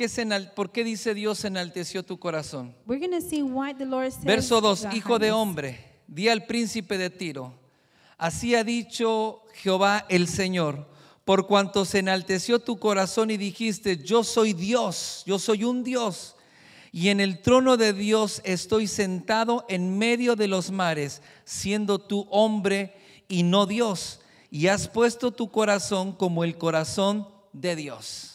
B: qué dice Dios enalteció tu corazón.
A: We're going to see why the Lord says
B: Verso 2,
A: the
B: hijo de
A: highness.
B: hombre, di al príncipe de Tiro, así ha dicho Jehová el Señor, por cuanto se enalteció tu corazón y dijiste, yo soy Dios, yo soy un Dios, y en el trono de Dios estoy sentado en medio de los mares, siendo tú hombre y no Dios, y has puesto tu corazón como el corazón de Dios.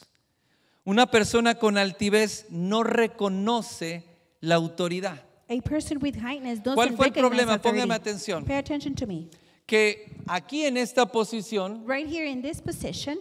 B: Una persona con altivez no reconoce la autoridad.
A: A person with highness doesn't
B: ¿Cuál fue el
A: recognize
B: problema?
A: authority.
B: Póngame atención.
A: Pay attention to me.
B: Que aquí en esta posición,
A: Right here in this position,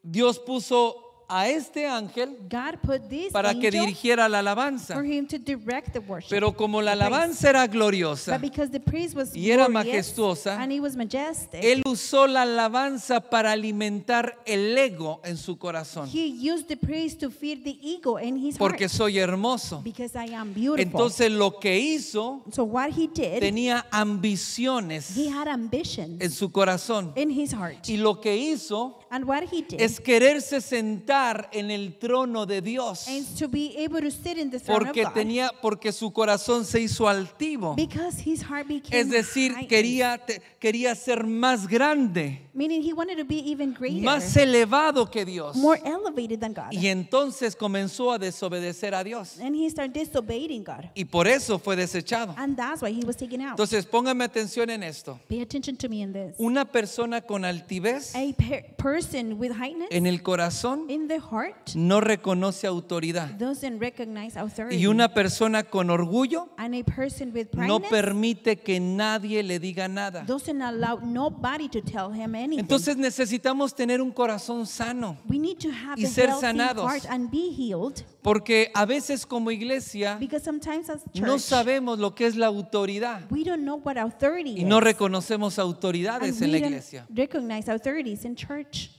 B: Dios puso a este ángel
A: God put this
B: para que
A: angel
B: dirigiera la alabanza.
A: for him to direct the worship.
B: Pero como la
A: the praise.
B: alabanza era gloriosa,
A: But because the praise was
B: y era
A: glorious
B: majestuosa,
A: and it was majestic,
B: Él usó la alabanza para alimentar el ego en su corazón.
A: he used the praise to feed the ego in his
B: Porque
A: heart.
B: soy hermoso.
A: Because I am beautiful.
B: Entonces lo que hizo
A: So what he did,
B: tenía ambiciones
A: he had ambitions
B: en su corazón.
A: in his heart.
B: Y lo que hizo
A: And what he did
B: es quererse sentar en el trono de Dios.
A: is to be able to sit in the throne of God.
B: Porque su corazón se hizo altivo.
A: Because his heart became
B: Es decir,
A: heightened.
B: quería ser más grande,
A: Meaning he wanted to be even greater,
B: más elevado que Dios.
A: more elevated than God.
B: Y entonces comenzó a desobedecer a Dios.
A: And he started disobeying God.
B: Y por eso fue desechado.
A: And that's why he was taken out.
B: Entonces póngame atención en esto.
A: Pay attention to me in this.
B: Una persona con altivez
A: A person person with highness
B: en el corazón
A: in the heart
B: no reconoce autoridad.
A: doesn't recognize authority.
B: Y una persona con orgullo
A: And a person with
B: no
A: pride
B: permite que nadie le diga nada.
A: doesn't allow nobody to tell him anything.
B: Entonces necesitamos tener un corazón sano,
A: We need to have
B: y
A: a
B: ser
A: healthy
B: sanados.
A: heart and be healed,
B: porque a veces como iglesia
A: because sometimes as church
B: no sabemos lo que es la autoridad
A: we don't know what authority
B: y
A: is.
B: no reconocemos
A: And
B: autoridades
A: we
B: en la
A: don't
B: iglesia.
A: recognize authorities in church.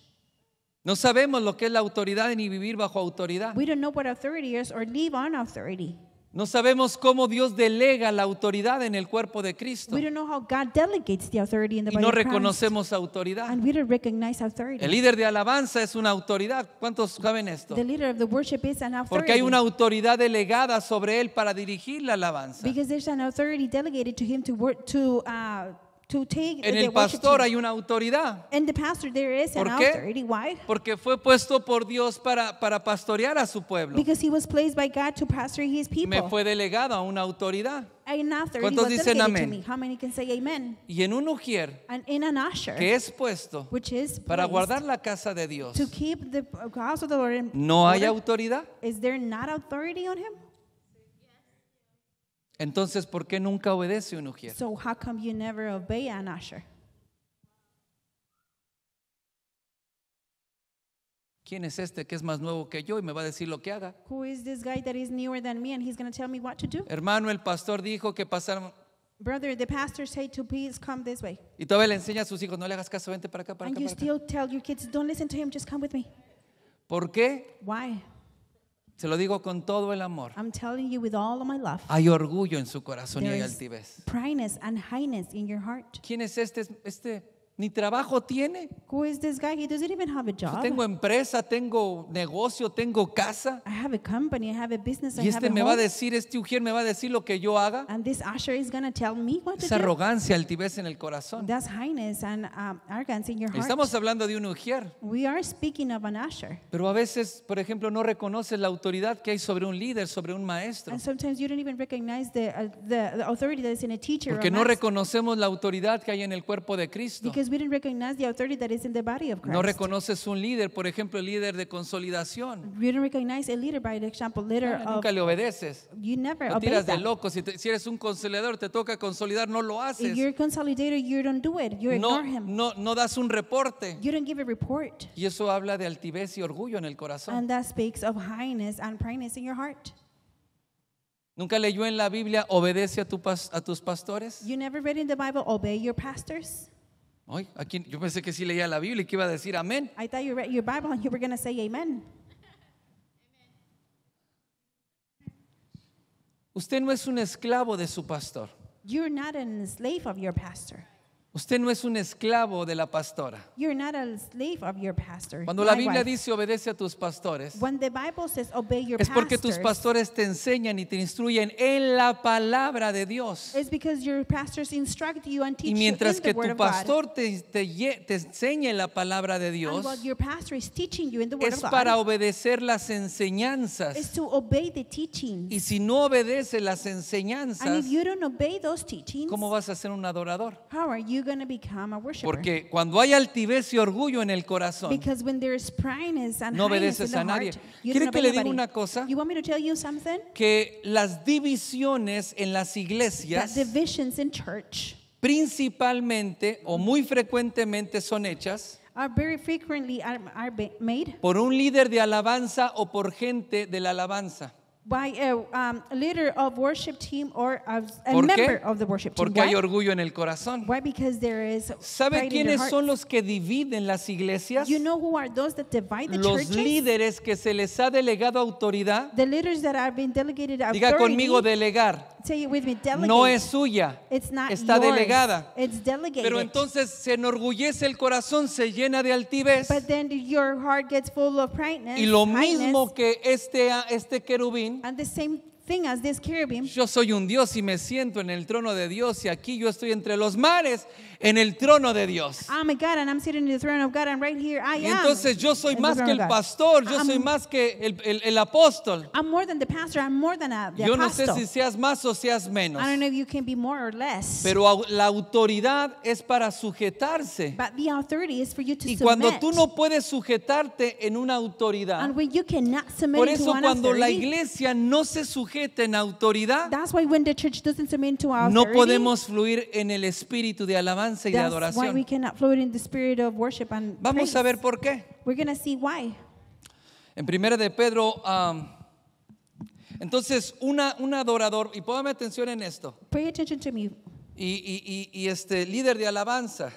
B: No sabemos lo que es la autoridad ni vivir bajo autoridad.
A: We don't know what authority is or live on authority.
B: No sabemos cómo Dios delega la autoridad en el cuerpo de Cristo
A: We don't know how God delegates the authority in the
B: y
A: body
B: no
A: of Christ.
B: reconocemos autoridad.
A: And we don't recognize authority.
B: El líder de alabanza es una autoridad. ¿Cuántos saben esto?
A: The leader of the worship is an authority.
B: Porque hay una autoridad delegada sobre él para dirigir la alabanza.
A: Because there's an authority delegated to him to work to take
B: En
A: the
B: el
A: worship
B: pastor
A: team.
B: hay una autoridad.
A: And the pastor, there is an
B: ¿Por qué?
A: authority. Why?
B: Porque fue puesto por Dios para pastorear a su pueblo.
A: Because he was placed by God to pastor his people.
B: Me fue delegado a una autoridad.
A: An authority
B: ¿Cuántos
A: was
B: dicen
A: delegated to
B: amén?
A: me. How many can say amen?
B: Y en un ujier
A: And in an usher,
B: que es puesto
A: which is
B: para
A: placed
B: guardar la casa de Dios,
A: to keep the house of the Lord in
B: ¿no hay
A: order,
B: autoridad?
A: is there not authority on him?
B: Entonces, ¿por qué nunca obedece un ujier?
A: So how come you never obey an usher?
B: ¿Quién es este que es más nuevo que yo y me va a decir lo que haga?
A: Who is this guy that is newer than me and he's going to tell me what to do?
B: Hermano, el pastor dijo que pasaron
A: Brother, the pastor said to please come this way.
B: y todavía le enseña a sus hijos, no le hagas caso, vente para acá, para
A: And
B: acá,
A: you
B: para acá.
A: still tell your kids, don't listen to him, just come with me.
B: ¿Por qué?
A: Why?
B: Se lo digo con todo el amor.
A: I'm telling you with all of my love.
B: Hay orgullo en su corazón y hay
A: There is
B: altivez.
A: pride and highness in your heart.
B: ¿Quién es este? Ni trabajo tiene.
A: Who is this guy? He doesn't even have a
B: Yo
A: job.
B: tengo empresa, tengo negocio, tengo casa.
A: I have a company, I have a business, I
B: Y
A: have
B: este
A: a
B: me va a
A: home.
B: decir, este ujier me va a decir lo que yo haga.
A: And this usher is going to tell me what to
B: Es
A: do.
B: arrogancia, altivez en el corazón.
A: That's highness and arrogance in your heart.
B: Estamos hablando de un ujier.
A: We are speaking of an usher.
B: Pero a veces, por ejemplo, no reconoces la autoridad que hay sobre un líder, sobre un maestro.
A: And sometimes you don't even recognize the authority that is in a teacher or
B: Porque
A: a
B: no
A: master.
B: reconocemos la autoridad que hay en el cuerpo de Cristo.
A: Because we didn't recognize the authority that is in the body of Christ.
B: No reconoces un líder, por ejemplo, el líder de consolidación.
A: We don't recognize a leader, by example, leader of,
B: Nunca le obedeces.
A: you never
B: Lo
A: obey
B: tiras de
A: that.
B: loco. Si eres un consolador, te toca consolidar, no lo
A: If
B: haces.
A: you're a consolidator, you don't do it. You
B: No,
A: ignore him.
B: no das un reporte.
A: You don't give a report.
B: Y eso habla de altivez y orgullo en el corazón.
A: And that speaks of highness and pride in your heart.
B: ¿Nunca leyó en la Biblia, obedece a tus pastores?
A: You never read in the Bible, obey your pastors?
B: Ay, aquí, yo pensé que sí leía la Biblia y que iba a decir amén.
A: I thought you read your Bible and you were going to say amen.
B: Usted no es un esclavo de su pastor.
A: You're not a slave of your pastor.
B: Usted no es un esclavo de la pastora.
A: You're not a slave of your pastor.
B: Cuando la Biblia
A: Likewise,
B: dice obedece a tus pastores,
A: when the Bible says obey your
B: es porque tus
A: pastors,
B: pastores te enseñan y te instruyen en la palabra de Dios.
A: it's because your pastors instruct you and teach
B: Y
A: you in
B: mientras
A: the
B: que
A: Word
B: tu
A: of God.
B: pastor te enseñe la palabra de
A: And
B: Dios,
A: what your pastor is teaching you in the Word
B: es
A: of
B: para
A: God
B: obedecer las
A: is
B: enseñanzas.
A: to obey the teachings.
B: Y si no obedeces las
A: And
B: enseñanzas,
A: if you don't obey those teachings,
B: ¿cómo vas a ser un adorador?
A: how are you going to become a worshiper?
B: Porque cuando hay altivez y orgullo en el corazón,
A: Because when there is pride and
B: no
A: highness
B: obedeces
A: in the
B: a nadie.
A: heart, you
B: ¿Quiere
A: don't
B: que
A: obey
B: le diga
A: nobody.
B: una cosa?
A: You want me to tell you something?
B: Que las divisiones en las
A: That
B: iglesias
A: divisions in church
B: principalmente o muy frecuentemente son hechas
A: are very frequently made
B: por un líder de alabanza o por gente de la alabanza.
A: by a leader of worship team or a
B: ¿Por
A: member
B: qué?
A: of the worship team.
B: Porque hay
A: Why?
B: orgullo en el corazón.
A: Why? Because there is
B: ¿Sabe
A: pride in their
B: quiénes
A: heart.
B: son los que dividen las iglesias?
A: You know who are those that divide the
B: Los
A: churches?
B: líderes que se les ha delegado autoridad.
A: The leaders that have been delegated
B: Diga
A: authority.
B: conmigo delegar.
A: Say it with me, delegate.
B: No es suya,
A: It's not
B: está
A: yours.
B: delegada.
A: It's delegated.
B: Pero entonces se enorgullece el corazón, se llena de altivez.
A: But then your heart gets full of pride
B: Y lo mismo que este querubín
A: and the same thing as this cherubim.
B: Yo soy un Dios y me siento en el trono de Dios y aquí yo estoy entre los mares en el trono de Dios.
A: I'm a God and I'm sitting in the throne of God and right here I
B: Y
A: am.
B: entonces yo soy
A: in the
B: más
A: throne
B: que
A: of
B: el
A: God.
B: pastor, yo soy más que el apóstol.
A: I'm more than the pastor. I'm more than the
B: Yo no sé
A: apostle.
B: si seas más o seas menos,
A: I don't know if you can be more or less.
B: pero la autoridad es para sujetarse.
A: But the authority is for you to
B: Y
A: submit.
B: cuando tú no puedes sujetarte en una autoridad,
A: And when you cannot submit
B: por
A: to
B: eso
A: one
B: cuando la
A: authority,
B: iglesia no se sujeta en autoridad,
A: that's why when the church doesn't submit to our
B: no
A: authority,
B: podemos fluir en el espíritu de alabanza y de
A: that's why we
B: adoración.
A: cannot flow in the spirit of worship and
B: Vamos
A: praise.
B: a ver por qué.
A: We're going to see why.
B: En 1 de Pedro, entonces un adorador, y póngame atención en esto,
A: Pay attention to me.
B: y este líder de alabanza,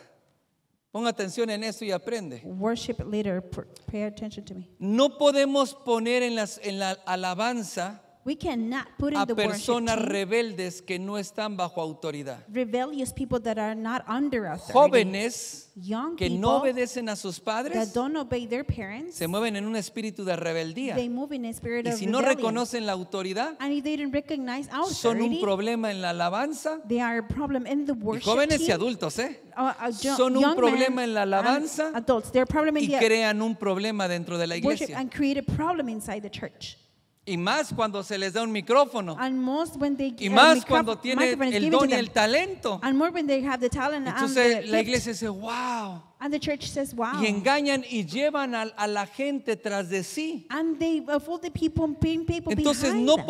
B: ponga atención en esto y aprende.
A: Worship leader, pay attention to me.
B: No podemos poner en la alabanza
A: We cannot put in
B: a
A: the worship
B: personas
A: team
B: rebeldes que no están bajo autoridad.
A: rebellious people that are not under authority.
B: Jóvenes
A: Young
B: que
A: people
B: no obedecen a sus
A: that
B: padres
A: don't obey their parents.
B: se mueven en un espíritu de rebeldía.
A: They move in a spirit
B: Y
A: of
B: si no
A: rebellion.
B: reconocen la autoridad,
A: And if they didn't recognize
B: son un
A: authority,
B: problema en la alabanza.
A: they are a problem in the
B: Y
A: worship
B: jóvenes y
A: team.
B: adultos,
A: Young
B: son un
A: men
B: problema en la
A: and
B: alabanza
A: adults. They're a problem in
B: y
A: the
B: crean un problema dentro de la
A: worship
B: iglesia.
A: and create a problem inside the church.
B: Y más cuando se les da un micrófono.
A: And most when they
B: Y más cuando tiene
A: microphone is
B: el
A: given to
B: don y
A: them.
B: el talento.
A: And more when they have the talent and
B: Entonces
A: the
B: la
A: gift.
B: iglesia dice, wow.
A: And the church says, wow.
B: Y engañan y llevan a la gente tras de sí.
A: And they fold the people
B: Entonces
A: behind
B: no
A: them.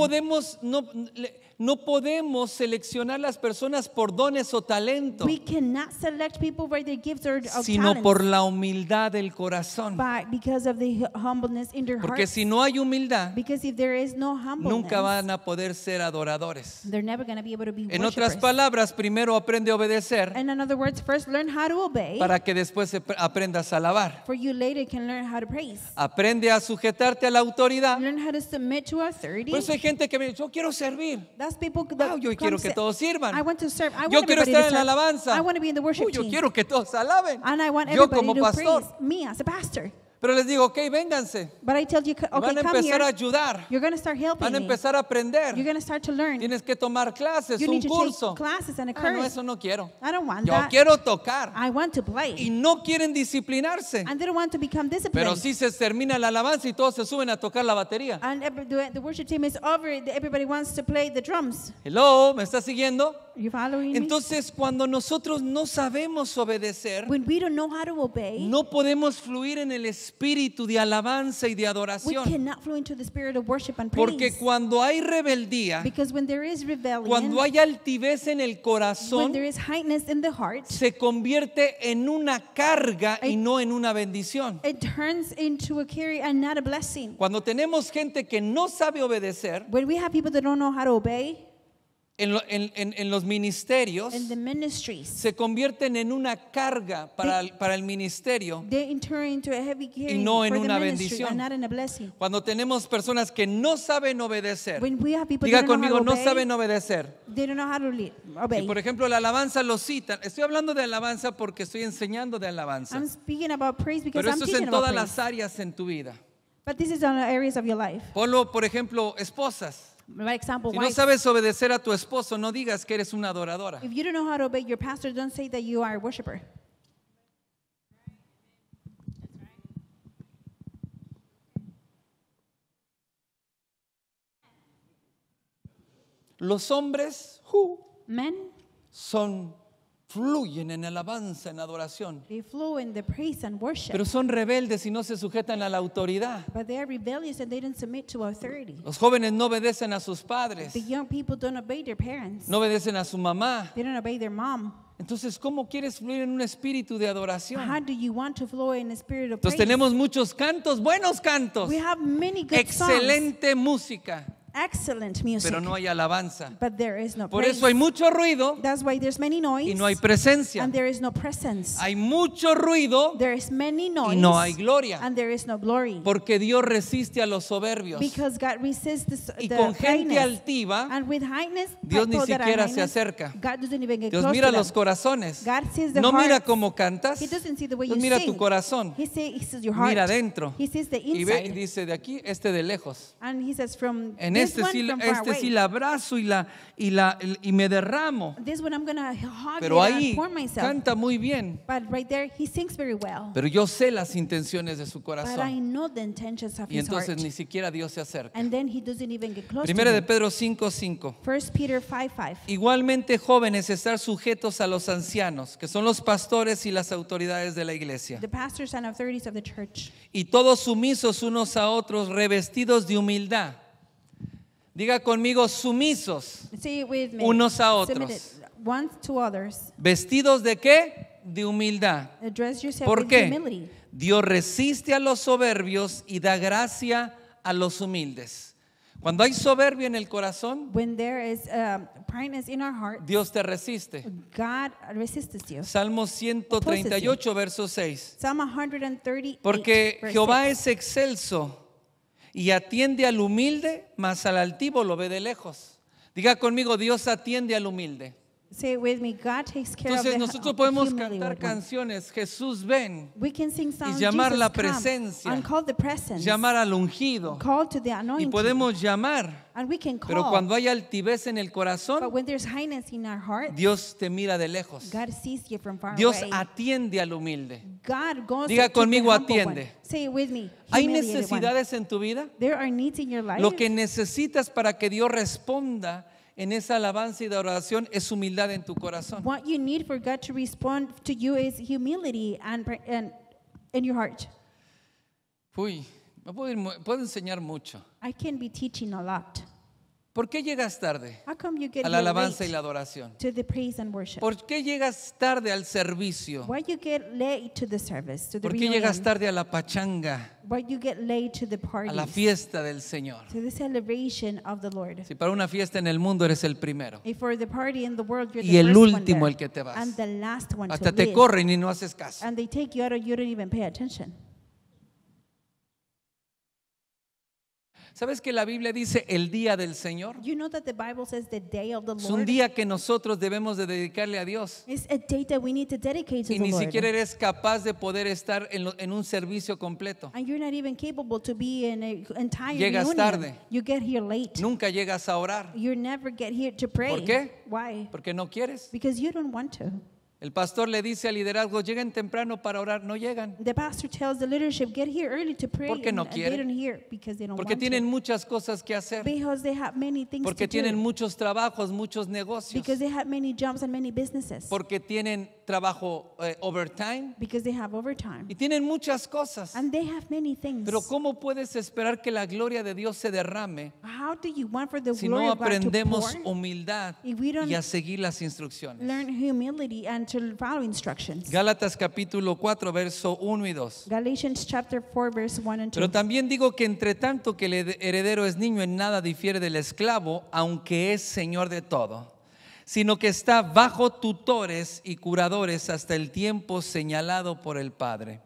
B: no podemos seleccionar las personas por dones o talento,
A: We cannot select people by their gifts or
B: sino
A: talents,
B: por la humildad del corazón.
A: because of the humbleness in their
B: Porque
A: hearts.
B: si no hay humildad,
A: Because if there is no humbleness,
B: nunca van a poder ser adoradores.
A: they're never going to be able to be
B: En otras
A: worshipers.
B: palabras, primero aprende a obedecer
A: And in other words, first learn how to obey,
B: para que después aprendas a alabar.
A: for you later can learn how to praise.
B: Aprende a sujetarte a la autoridad.
A: Learn how to submit to authority.
B: Por eso hay gente que me dice, yo quiero servir.
A: That's people that
B: Wow, yo quiero
A: come
B: que
A: say,
B: todos sirvan.
A: I want to serve. I
B: Yo
A: want
B: quiero
A: everybody
B: estar
A: to
B: en la
A: serve.
B: alabanza.
A: I want to be in the worship
B: Yo
A: team.
B: quiero que todos alaben.
A: And I want
B: Yo
A: everybody
B: como
A: to
B: pastor.
A: praise me as a pastor.
B: Pero les digo, ok, vénganse.
A: But I tell you, okay,
B: Van a
A: come
B: empezar a
A: here.
B: ayudar.
A: You're going to start helping
B: Van a
A: me.
B: empezar a aprender.
A: You're going to start to learn.
B: Tienes que tomar clases,
A: You
B: un
A: need to
B: curso.
A: take classes and a
B: Ah,
A: course.
B: no, eso no quiero.
A: I don't want
B: Yo
A: that.
B: quiero tocar.
A: I want to play.
B: Y no quieren disciplinarse.
A: And they don't want to become disciplined.
B: Pero sí se termina la alabanza y todos se suben a tocar la batería.
A: And the worship team is over. Everybody wants to play the drums.
B: Hello, ¿me está siguiendo?
A: Are you following me?
B: Entonces, cuando nosotros no sabemos obedecer,
A: When we don't know how to obey,
B: no podemos fluir en el espíritu de alabanza y de
A: we
B: adoración.
A: cannot flow into the spirit of worship and praise.
B: Porque cuando hay rebeldía,
A: Because when there is rebellion,
B: cuando hay altivez en el
A: when
B: corazón,
A: there is highness in the heart,
B: se convierte en una carga y no en una bendición.
A: it turns into a carry and not a blessing.
B: Cuando tenemos gente que no sabe obedecer
A: When we have people that don't know how to obey
B: en los ministerios,
A: in the ministries,
B: se convierten en una carga para el ministerio.
A: they enter into a heavy carry
B: no en
A: for the
B: una
A: ministry
B: bendición.
A: and not in a blessing.
B: Cuando tenemos personas que no saben obedecer,
A: When we have people
B: diga
A: that don't know
B: conmigo,
A: how to
B: no
A: obey,
B: saben obedecer.
A: they don't know how to obey.
B: Y por ejemplo, la alabanza lo citan. Estoy hablando de alabanza porque estoy enseñando de alabanza.
A: I'm speaking about praise because
B: Pero
A: I'm
B: esto es
A: teaching
B: en
A: about
B: todas
A: praise.
B: las áreas en tu vida.
A: But this is on the areas of your life.
B: Ponlo, por ejemplo, esposas.
A: For example,
B: Si no
A: wives.
B: sabes obedecer a tu esposo, no digas que eres una adoradora.
A: If you don't know how to obey your pastor, don't say that you are a worshiper.
B: Los hombres
A: Men,
B: fluyen en alabanza, en adoración.
A: they flow in the praise and worship.
B: Pero son rebeldes y no se sujetan a la autoridad.
A: But they are rebellious and they don't submit to authority.
B: Los jóvenes no obedecen a sus padres,
A: The young people don't obey their parents.
B: no obedecen a su mamá.
A: They don't obey their mom.
B: Entonces, ¿cómo quieres fluir en un espíritu de adoración?
A: How do you want to flow in the spirit of
B: Entonces
A: praise?
B: tenemos muchos cantos, buenos cantos,
A: We have many good songs,
B: excelente música,
A: excellent music,
B: pero no hay alabanza.
A: but there is no
B: Por
A: praise.
B: eso hay mucho ruido
A: That's why there's many noise
B: y no hay presencia.
A: and there is no presence.
B: Hay mucho ruido
A: There is many noise
B: y no hay gloria.
A: and there is no glory.
B: Porque Dios resiste a los soberbios.
A: Because God resists
B: Y
A: the
B: con gente
A: highness.
B: altiva,
A: And with highness,
B: Dios ni
A: people that are
B: siquiera se
A: highness,
B: acerca.
A: God doesn't even get
B: Dios
A: close
B: mira
A: to
B: los
A: them.
B: corazones.
A: God sees the
B: No mira
A: hearts.
B: cómo cantas.
A: He doesn't see the way
B: Dios
A: you
B: mira
A: sing.
B: tu corazón.
A: He sees your heart.
B: Mira adentro.
A: He sees the
B: Y ve y
A: inside.
B: dice de aquí, de lejos.
A: And he says from
B: En
A: distance,
B: este
A: one
B: sí,
A: from far
B: este
A: away.
B: sí la abrazo y me derramo.
A: This one I'm going to hug
B: Pero
A: it and
B: ahí
A: pour myself.
B: canta muy bien.
A: But right there, he sings very well.
B: Pero yo sé las intenciones de su
A: But I
B: corazón.
A: know the intentions of
B: Y
A: his heart.
B: entonces ni siquiera Dios se acerca.
A: And then he doesn't even get close
B: Primera
A: to
B: de
A: him.
B: Pedro 5:5.
A: 1 Peter 5:5.
B: Igualmente, jóvenes, estar sujetos a los ancianos, que son los pastores y las autoridades de la iglesia.
A: The pastors and authorities of the church.
B: Y todos sumisos unos a otros, revestidos de humildad. Diga conmigo, sumisos,
A: Say it with me.
B: unos a
A: Submit
B: otros.
A: it one to others.
B: ¿Vestidos de qué? De humildad.
A: Address yourself
B: ¿Por
A: with
B: qué?
A: humility.
B: Dios resiste a los soberbios y da gracia a los humildes. Cuando hay soberbia en el corazón,
A: When there is pride in our heart,
B: Dios te resiste.
A: God resists you.
B: Salmo 138, verso 6.
A: Psalm 138,
B: Porque
A: verse
B: Jehová
A: 6.
B: es excelso y atiende al humilde, mas al altivo lo ve de lejos. Diga conmigo, Dios atiende al humilde.
A: Say it with me. God takes care
B: Entonces
A: of
B: nosotros
A: the
B: podemos
A: humility
B: cantar
A: one.
B: canciones, Jesús ven,
A: We can sing songs,
B: llamar
A: Jesus
B: la
A: come,
B: presencia,
A: and call the presence,
B: llamar al ungido.
A: call to the
B: Y
A: anointing,
B: podemos llamar,
A: and we can call.
B: pero cuando hay altivez en el
A: But
B: corazón,
A: when there's highness in our heart,
B: Dios te mira de lejos.
A: God sees you from far
B: Dios
A: away.
B: atiende al humilde.
A: God goes
B: Diga
A: to
B: conmigo,
A: the humble
B: atiende.
A: one. Say it with me.
B: ¿Hay
A: humiliated one.
B: necesidades en tu vida?
A: There are needs in your life.
B: Lo que necesitas para que Dios responda en esa alabanza y de oración es humildad en tu corazón.
A: What you need for God to respond to you is humility and in your heart.
B: Uy, me puedo enseñar mucho.
A: I can be teaching a lot.
B: ¿Por qué llegas tarde
A: How come you get
B: a la
A: here
B: alabanza
A: late
B: y la adoración?
A: to the praise and worship?
B: ¿Por qué llegas tarde al servicio?
A: Why you get late to the service, to the
B: ¿Por qué llegas
A: reunion?
B: tarde a la pachanga,
A: Why you get late to the
B: a
A: parties,
B: la fiesta del Señor?
A: to the celebration of the Lord?
B: Si para una fiesta en el mundo eres el primero
A: If for the party in the world you're
B: y
A: the
B: el
A: first one
B: último
A: there,
B: el que te vas,
A: and the last one
B: hasta
A: to
B: te
A: leave,
B: corren y no haces caso.
A: and they take you out and you don't even pay attention.
B: ¿Sabes que la Biblia dice el día del Señor?
A: You know that the Bible says the day of the
B: Es un
A: Lord
B: día que nosotros debemos de dedicarle a Dios.
A: is a day that we need to dedicate to
B: Y
A: the
B: ni
A: Lord.
B: siquiera eres capaz de poder estar en un servicio completo.
A: And you're not even capable to be in an entire
B: Llegas
A: reunion.
B: tarde.
A: You get here late.
B: Nunca llegas a orar.
A: You never get here to pray.
B: ¿Por qué?
A: Why?
B: Porque no quieres.
A: Because you don't want to.
B: El pastor le dice al liderazgo, lleguen temprano para orar. No llegan.
A: The pastor tells the leadership, get here early to pray.
B: ¿Por qué no
A: and
B: quieren?
A: they don't hear because they don't
B: Porque
A: want
B: tienen
A: to.
B: muchas cosas que hacer.
A: Because they have many things
B: Porque
A: to
B: tienen
A: do.
B: muchos trabajos, muchos negocios.
A: Because they have many jobs and many businesses.
B: Porque tienen trabajo overtime.
A: Because they have overtime.
B: Y tienen muchas cosas.
A: And they have many things.
B: Pero ¿cómo puedes esperar que la gloria de Dios se derrame
A: How do you want for the
B: si
A: glory
B: no
A: of God to
B: aprendemos
A: pour?
B: humildad
A: If we don't
B: y a seguir las instrucciones?
A: learn humility and to follow instructions.
B: Gálatas capítulo 4, verso 1 y 2.
A: Galatians chapter 4 verse 1 and 2.
B: Pero también digo que entre tanto que el heredero es niño, en nada difiere del esclavo, aunque es señor de todo, sino que está bajo tutores y curadores hasta el tiempo señalado por el Padre.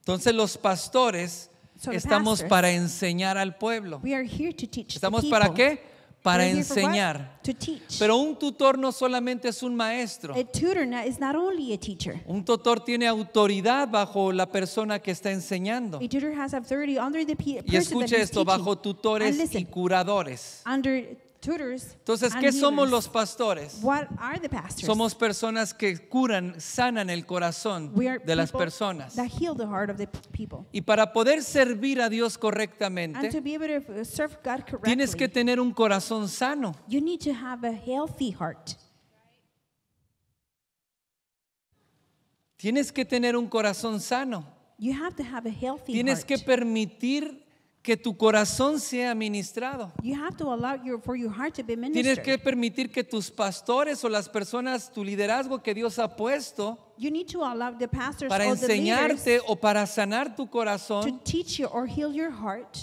B: Entonces los pastores
A: So the
B: estamos
A: pastors,
B: para enseñar al pueblo.
A: We are here to teach
B: ¿Estamos
A: the
B: para
A: people.
B: qué? Para
A: We're here for what?
B: enseñar.
A: To teach.
B: Pero un tutor no solamente es un maestro.
A: A tutor is not only a teacher.
B: Un tutor tiene autoridad bajo la persona que está enseñando.
A: A tutor has authority under the
B: Y
A: person that
B: escuche
A: he's
B: esto,
A: teaching.
B: bajo tutores
A: And
B: y
A: listen,
B: curadores.
A: under tutors
B: Entonces,
A: and
B: ¿qué somos
A: healers.
B: los pastores?
A: What are the pastors?
B: Somos personas que curan, sanan el corazón
A: We are
B: de las
A: people
B: personas.
A: that heal the heart of the people.
B: Y para poder servir a Dios
A: And
B: correctamente,
A: to be able to serve God correctly,
B: tienes que tener un corazón sano.
A: you need to have a healthy heart.
B: Tienes que tener un corazón sano.
A: You have to have a healthy
B: Tienes
A: heart.
B: que permitir que tu corazón sea ministrado.
A: You have to allow for your heart to be
B: Tienes
A: ministered.
B: que permitir que tus pastores o las personas, tu liderazgo que Dios ha puesto
A: You need to allow the pastors
B: para
A: or the leaders
B: enseñarte o para sanar tu
A: to
B: corazón,
A: teach you or heal your heart.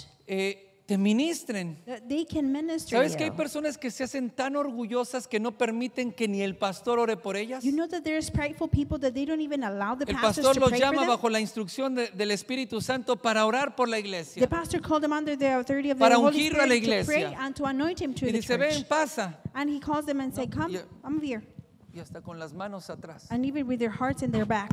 B: te ministren.
A: That they can minister
B: ¿Sabes que hay
A: you.
B: personas que se hacen tan orgullosas que no permiten que ni el pastor ore por ellas?
A: You know that there's prideful people that they don't even allow the
B: El
A: pastors
B: pastor
A: to
B: los
A: pray for
B: llama
A: them.
B: bajo la instrucción del Espíritu Santo para orar por la
A: The
B: iglesia.
A: pastor called them under the authority of the
B: Para
A: Holy
B: ungirlo a la
A: Spirit to pray
B: iglesia.
A: and to anoint him to
B: Y
A: the
B: dice, ven,
A: church.
B: pasa.
A: And he calls them and say, come,
B: yeah.
A: I'm here.
B: Y hasta con las manos atrás.
A: And even with their hearts in their back.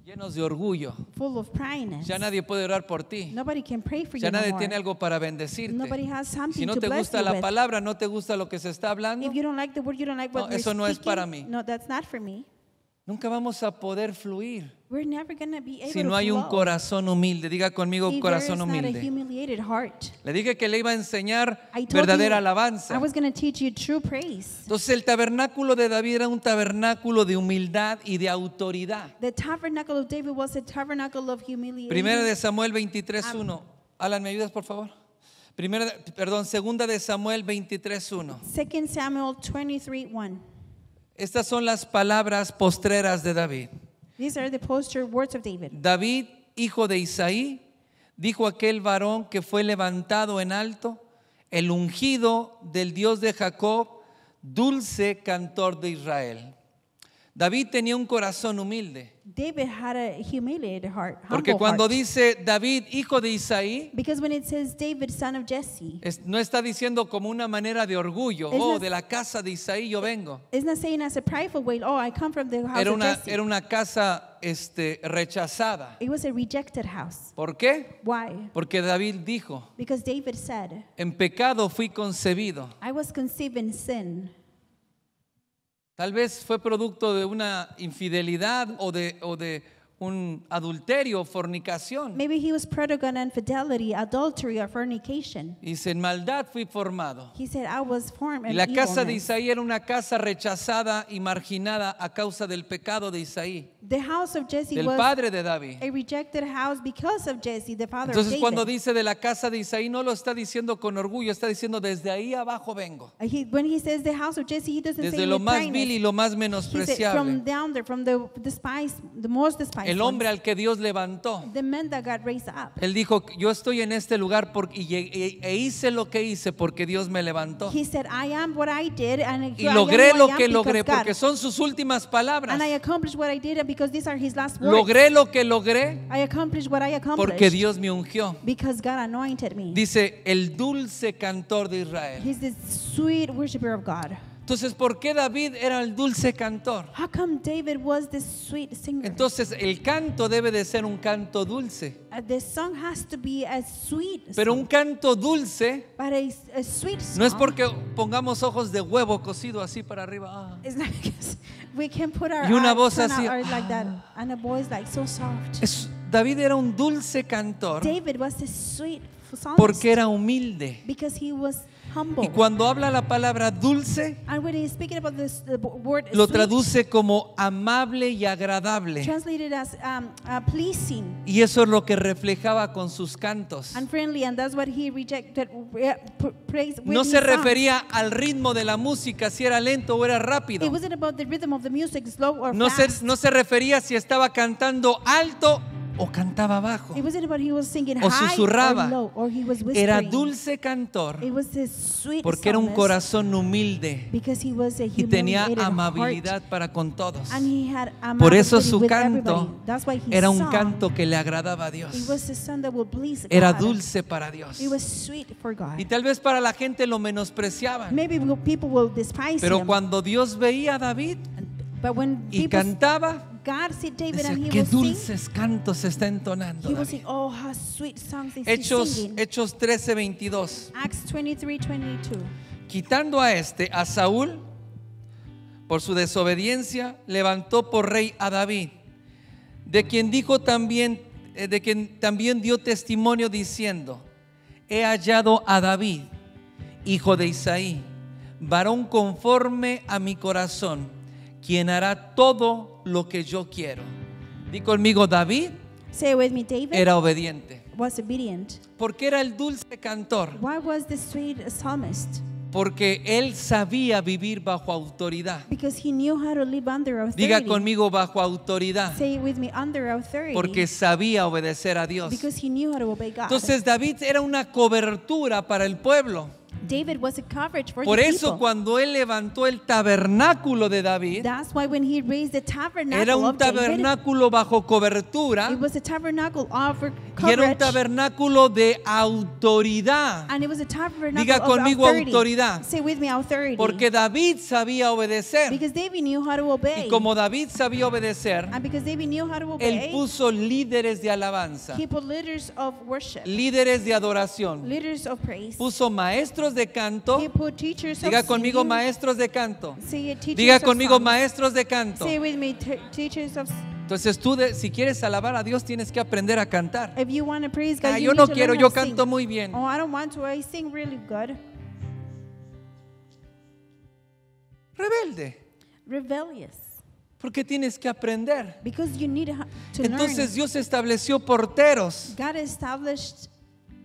B: llenos de orgullo.
A: full of pride.
B: Ya nadie puede orar por ti.
A: Nobody can pray for
B: Ya
A: you no
B: nadie
A: more.
B: tiene algo para bendecirte.
A: Nobody has something
B: Si no
A: to
B: te
A: bless
B: gusta
A: you
B: la
A: with.
B: palabra, no te gusta lo que se está hablando,
A: If you don't like the word, you don't like what
B: No,
A: we're
B: eso no es
A: speaking,
B: para mí.
A: no, that's not for me.
B: nunca vamos a poder fluir
A: We're never going to be able
B: si
A: to
B: no hay un
A: flow
B: corazón humilde. Diga conmigo,
A: if there
B: corazón
A: is not a
B: humilde.
A: humiliated heart.
B: Le dije que le iba a enseñar
A: I told
B: verdadera
A: you
B: alabanza.
A: I was going to teach you true praise.
B: Entonces el tabernáculo de David era un tabernáculo de humildad y de autoridad.
A: The tabernacle of David was a tabernacle of humiliation.
B: Primera de Samuel 23:1. Alan, ¿me ayudas por favor? Segunda de Samuel 23:1.
A: 2 Samuel 23:1.
B: Estas son las palabras postreras de David.
A: These are the posture words of David.
B: David, hijo de Isaí, dijo aquel varón que fue levantado en alto, el ungido del Dios de Jacob, dulce cantor de Israel. David tenía un corazón humilde,
A: David had a humiliated heart,
B: porque
A: humble
B: cuando
A: heart.
B: dice David, hijo de Isaí,
A: Because when it says David, son of Jesse,
B: no está diciendo como una manera de orgullo,
A: Es
B: oh,
A: not-
B: de la casa de Isaí yo vengo.
A: it's not saying as a prideful way, oh, I come from the house of Jesse.
B: Era una casa rechazada.
A: It was a rejected house.
B: ¿Por qué?
A: Why?
B: Porque David dijo,
A: Because David said,
B: en pecado fui concebido.
A: I was conceived in sin.
B: Tal vez fue producto de una infidelidad o de un adulterio o fornicación.
A: Maybe he was product of infidelity, adultery, or fornication.
B: Dice, en maldad fui formado.
A: He said, I was formed
B: Y
A: in
B: la casa de
A: evilness.
B: Isaí era una casa rechazada y marginada a causa del pecado de Isaí,
A: The house of Jesse
B: del
A: was
B: padre de David.
A: a rejected house because of Jesse, the father
B: Entonces
A: of
B: cuando
A: David.
B: dice de la casa de Isaí no lo está diciendo con orgullo, está diciendo desde ahí abajo vengo.
A: When he says the house of Jesse, he doesn't say
B: Desde lo
A: with
B: más
A: kindness.
B: vil y lo más
A: He said
B: menospreciable.
A: from down there, from the despised, the most despised
B: El hombre
A: ones,
B: al que Dios levantó.
A: the men that got raised up.
B: Él dijo, yo estoy en este lugar e hice lo que hice porque Dios me levantó.
A: He said, I am what I did, and
B: Y
A: here I
B: logré
A: am
B: lo
A: who I
B: que
A: am
B: logré
A: because God-
B: porque son sus últimas palabras.
A: And I accomplished what I did, and because these are his last words.
B: Logré lo que logré
A: I accomplished what I accomplished
B: porque Dios me ungió.
A: because God anointed me.
B: Dice, el dulce cantor de Israel.
A: He's the sweet worshiper of God.
B: Entonces, ¿por qué David era el dulce cantor?
A: How come David was the sweet singer?
B: Entonces, el canto debe de ser un canto dulce.
A: The song has to be a sweet
B: Pero
A: song,
B: un canto dulce
A: but a sweet song.
B: no es porque pongamos ojos de huevo cocido así para arriba. Ah.
A: It's not because we can put our
B: Y una
A: eyes,
B: voz
A: turn
B: así,
A: our eyes like that, and a voice like so soft.
B: David era un dulce cantor
A: David was the sweet psalmist
B: porque era humilde.
A: because he was humble.
B: Y cuando habla la palabra dulce,
A: And when he's speaking about this, the word
B: lo
A: sweet,
B: traduce como amable y agradable.
A: translated as pleasing
B: Y eso es lo que reflejaba con sus cantos.
A: and friendly, and that's what he rejected praise with
B: No
A: his
B: se
A: songs.
B: refería al ritmo de la música, si era lento o era rápido.
A: It wasn't about the rhythm of the music, slow or
B: No
A: fast.
B: no se refería si estaba cantando alto o cantaba bajo.
A: It wasn't about he was singing
B: O
A: high
B: susurraba.
A: or low, or he was whispering.
B: Era dulce cantor
A: It was a sweet
B: porque era un
A: psalmist
B: corazón humilde
A: because he was a
B: y tenía
A: humiliated
B: amabilidad
A: heart,
B: para con todos.
A: and he had
B: Por eso
A: amability
B: su
A: with
B: canto
A: everybody. That's why his
B: era un
A: song,
B: canto que le agradaba a Dios.
A: it was a song that would please
B: Era
A: God.
B: dulce para Dios.
A: It was sweet for God.
B: Y tal vez para la gente lo menospreciaban.
A: Maybe people will despise
B: Pero
A: him,
B: cuando Dios veía a David
A: but when
B: y
A: people,
B: cantaba,
A: God see David
B: decía,
A: and he
B: qué
A: will sing,
B: dulces cantos está entonando
A: he will
B: David.
A: sing, oh, how sweet songs is he
B: Hechos
A: singing.
B: 13:22.
A: Acts 23:22.
B: Quitando a Saúl por su desobediencia, levantó por rey a David, de quien también dio testimonio diciendo: he hallado a David, hijo de Isaí, varón conforme a mi corazón, quien hará todo lo que yo quiero. Di conmigo, David
A: Say it with me, David
B: era obediente.
A: was obedient.
B: Porque era el dulce cantor.
A: Why was the sweet psalmist?
B: Porque él sabía vivir bajo autoridad.
A: Because he knew how to live under authority.
B: Diga conmigo, bajo autoridad.
A: Say it with me, under authority.
B: Porque sabía obedecer a Dios.
A: Because he knew how to obey God.
B: Entonces David era una cobertura para el pueblo.
A: David was a coverage for
B: Por
A: the
B: eso
A: people.
B: cuando él levantó el tabernáculo de David,
A: That's why when he raised the tabernacle
B: era un
A: of David,
B: tabernáculo bajo cobertura
A: it was a tabernacle of
B: y era un
A: coverage,
B: tabernáculo de autoridad.
A: and it was a tabernacle
B: Diga
A: of
B: conmigo
A: authority.
B: autoridad.
A: Say with me, authority.
B: Porque David sabía obedecer.
A: Because David knew how to obey.
B: Y como David sabía obedecer,
A: And because David knew how to
B: él
A: obey,
B: puso líderes de alabanza,
A: he put leaders of worship,
B: líderes de adoración.
A: leaders of praise.
B: Puso maestros de canto.
A: He put teachers
B: Diga
A: of
B: conmigo
A: singing.
B: maestros de canto.
A: Say it, teachers
B: Diga
A: of
B: conmigo
A: songs.
B: maestros de canto.
A: Say with me, teachers of.
B: Entonces tú, si quieres alabar a Dios, tienes que aprender a cantar.
A: If you want to praise God,
B: Ah,
A: you
B: yo
A: need
B: no
A: to
B: quiero,
A: learn
B: yo
A: how to sing.
B: canto muy bien.
A: Oh, I don't want to. I sing really good.
B: Rebelde.
A: Rebellious.
B: Porque tienes que aprender.
A: Because you need to
B: Entonces
A: learn.
B: Dios estableció porteros,
A: God established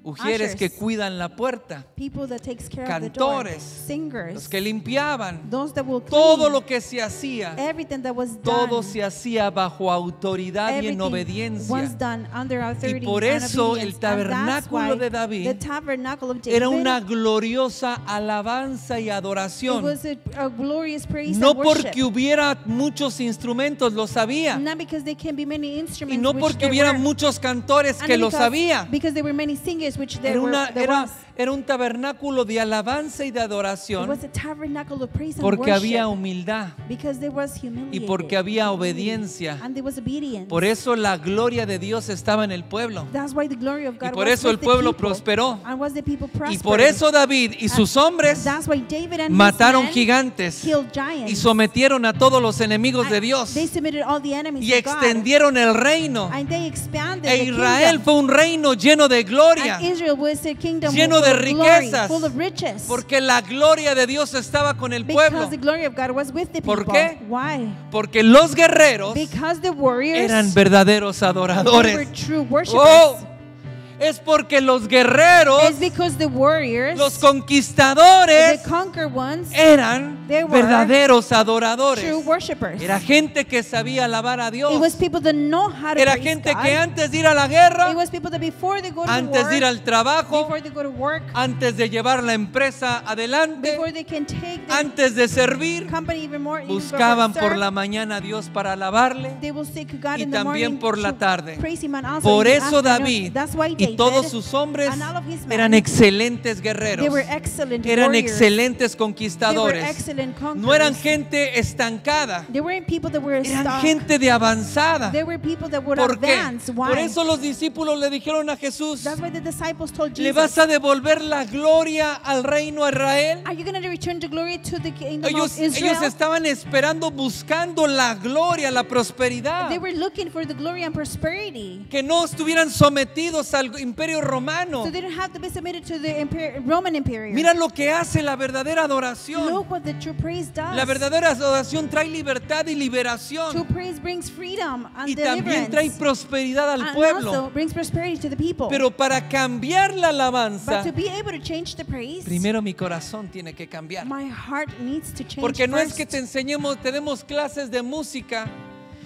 B: ujieres que
A: ushers,
B: cuidan la puerta,
A: people that takes care of the door,
B: cantores,
A: singers,
B: los que limpiaban.
A: those that will clean.
B: Todo lo que se hacía,
A: Everything that was
B: todo
A: done,
B: se hacía bajo autoridad y en
A: everything
B: obediencia.
A: was done under authority
B: Y por
A: and
B: eso
A: obedience.
B: el
A: And that's
B: tabernáculo
A: why
B: de David
A: the tabernacle of David,
B: era una gloriosa alabanza y
A: it
B: adoración.
A: was a glorious praise
B: No
A: and worship.
B: porque hubiera muchos instrumentos, lo sabía.
A: Not because there can be many
B: Y
A: instruments,
B: no
A: which
B: porque
A: there
B: hubiera
A: were,
B: muchos cantores
A: and
B: que lo
A: because-
B: sabía.
A: Because there were many singers, which there
B: Era,
A: was.
B: era un tabernáculo de alabanza y de
A: It
B: adoración
A: was a tabernacle of praise and
B: porque
A: worship.
B: había humildad
A: Because there was humility.
B: y porque había obediencia.
A: And there was obedience.
B: Por eso la gloria de Dios estaba en el pueblo.
A: That's why the glory of God
B: Y por
A: was
B: eso
A: with
B: el
A: the
B: pueblo
A: people.
B: prosperó.
A: And was the people
B: Y
A: prospered.
B: por eso David y sus hombres
A: That's why David and
B: mataron
A: his men
B: gigantes
A: killed giants.
B: y sometieron a todos los enemigos de
A: And
B: Dios
A: They submitted all the enemies
B: y
A: of God.
B: extendieron el reino.
A: And they expanded
B: E
A: the
B: Israel
A: kingdom.
B: fue un reino lleno de gloria,
A: And Israel was a kingdom
B: lleno
A: full
B: de
A: of glory,
B: riquezas,
A: full of riches.
B: porque la gloria de Dios estaba con el pueblo.
A: Because the glory of God was with the people.
B: ¿Por qué?
A: Why?
B: Porque los guerreros
A: Because the warriors
B: eran verdaderos
A: they were
B: adoradores.
A: true worshipers.
B: Oh, es porque los guerreros,
A: It's because the warriors,
B: los
A: the
B: conquistadores,
A: conquered ones,
B: eran
A: they were
B: verdaderos
A: true
B: adoradores.
A: worshipers.
B: Era gente que sabía alabar a
A: It was
B: Dios.
A: people that know how to
B: Era
A: praise
B: gente
A: God.
B: que antes de ir a la
A: It
B: guerra,
A: was people that before they go to
B: antes
A: war,
B: de ir al trabajo,
A: before they go to work,
B: antes de llevar la empresa adelante,
A: before they can take the
B: antes de servir,
A: company even more, even before
B: buscaban por
A: serve,
B: la mañana a Dios para alabarle
A: they will seek God
B: y
A: in the
B: también
A: morning
B: por la
A: to
B: tarde.
A: praise him and also
B: Por
A: in the
B: eso
A: afternoon.
B: David
A: That's why
B: y
A: David
B: todos sus hombres
A: and all of his men,
B: eran excelentes guerreros,
A: they were excellent
B: eran
A: warriors.
B: excelentes
A: They were
B: conquistadores.
A: excellent conquerors.
B: No eran gente estancada,
A: They weren't people that were
B: eran
A: stuck.
B: gente de avanzada.
A: They were people that would
B: ¿Por qué?
A: advance. Why?
B: Por eso los discípulos le dijeron a Jesús:
A: That's why the disciples told
B: ¿le
A: Jesus,
B: vas a devolver la gloria al reino a Israel?
A: are you going to return the glory to the kingdom
B: Ellos
A: of Israel?
B: estaban esperando, buscando la gloria, la prosperidad.
A: They were looking for the glory and prosperity.
B: Que no estuvieran sometidos al imperio romano.
A: So they didn't have to be submitted to the Roman Empire.
B: Mira lo que hace la verdadera adoración.
A: Look what the true praise does.
B: La verdadera adoración trae libertad y liberación.
A: True praise brings freedom and
B: Y también trae
A: deliverance.
B: prosperidad al
A: And
B: pueblo.
A: also brings prosperity to the people.
B: Pero para cambiar la
A: But
B: alabanza,
A: to be able to change the praise,
B: primero mi corazón tiene que cambiar.
A: my heart needs to change
B: Porque no es
A: first.
B: que te enseñemos, tenemos clases de música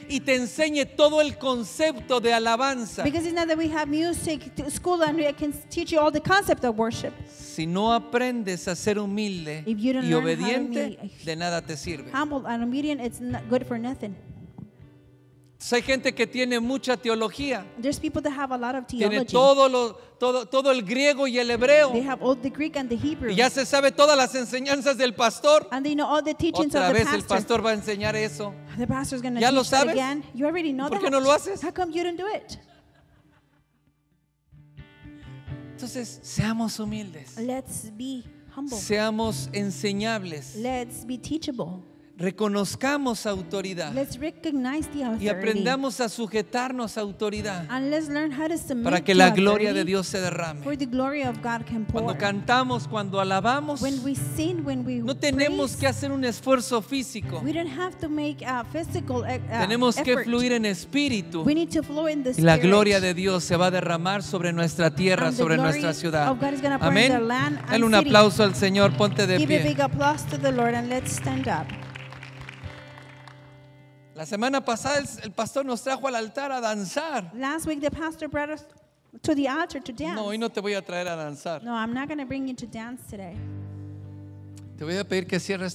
B: y te enseñe todo el concepto de alabanza.
A: Because it's not that we have music to school and I can teach you all the concept of worship.
B: Si no aprendes a ser humilde
A: If you don't
B: y
A: learn how to
B: obediente,
A: be
B: de nada te sirve.
A: Humble and obedient, it's not good for nothing.
B: Hay gente que tiene mucha teología,
A: There's people that have a lot of
B: tiene
A: theology.
B: todo el griego y el hebreo,
A: They have all the Greek and the Hebrew.
B: y ya se sabe todas las enseñanzas del pastor.
A: And they know all the teachings
B: Otra
A: of the
B: vez el
A: pastor.
B: pastor va a enseñar eso.
A: The pastor's going to
B: ¿Ya lo
A: teach that
B: sabes?
A: again. You already know
B: ¿Por
A: that.
B: qué no lo haces?
A: How come you don't do it?
B: Entonces, seamos humildes,
A: Let's be humble.
B: seamos enseñables,
A: Let's be teachable.
B: reconozcamos autoridad
A: Let's recognize the
B: y
A: authority.
B: aprendamos a sujetarnos a autoridad
A: And let's learn how to submit
B: para que
A: to
B: la gloria
A: authority
B: de Dios se derrame.
A: for the glory of God can pour.
B: Cuando cantamos, cuando alabamos,
A: When we sing, when we
B: no tenemos
A: praise,
B: que hacer un esfuerzo físico.
A: we don't have to make a physical
B: Tenemos que
A: effort.
B: fluir en espíritu
A: We need to flow in the
B: y la
A: spirit.
B: gloria de Dios se va a derramar sobre nuestra tierra,
A: And the
B: sobre
A: glory
B: nuestra ciudad.
A: of God is gonna pour in the
B: Amén.
A: land and
B: Dale un
A: city.
B: aplauso al Señor, ponte de
A: Give a
B: pie.
A: big applause to the Lord and let's stand up.
B: La semana pasada el pastor nos trajo al altar a danzar.
A: Last week the pastor brought us to the altar to dance.
B: No, hoy no te voy a traer a danzar.
A: No, I'm not going to bring you to dance today.
B: Te voy a pedir que cierres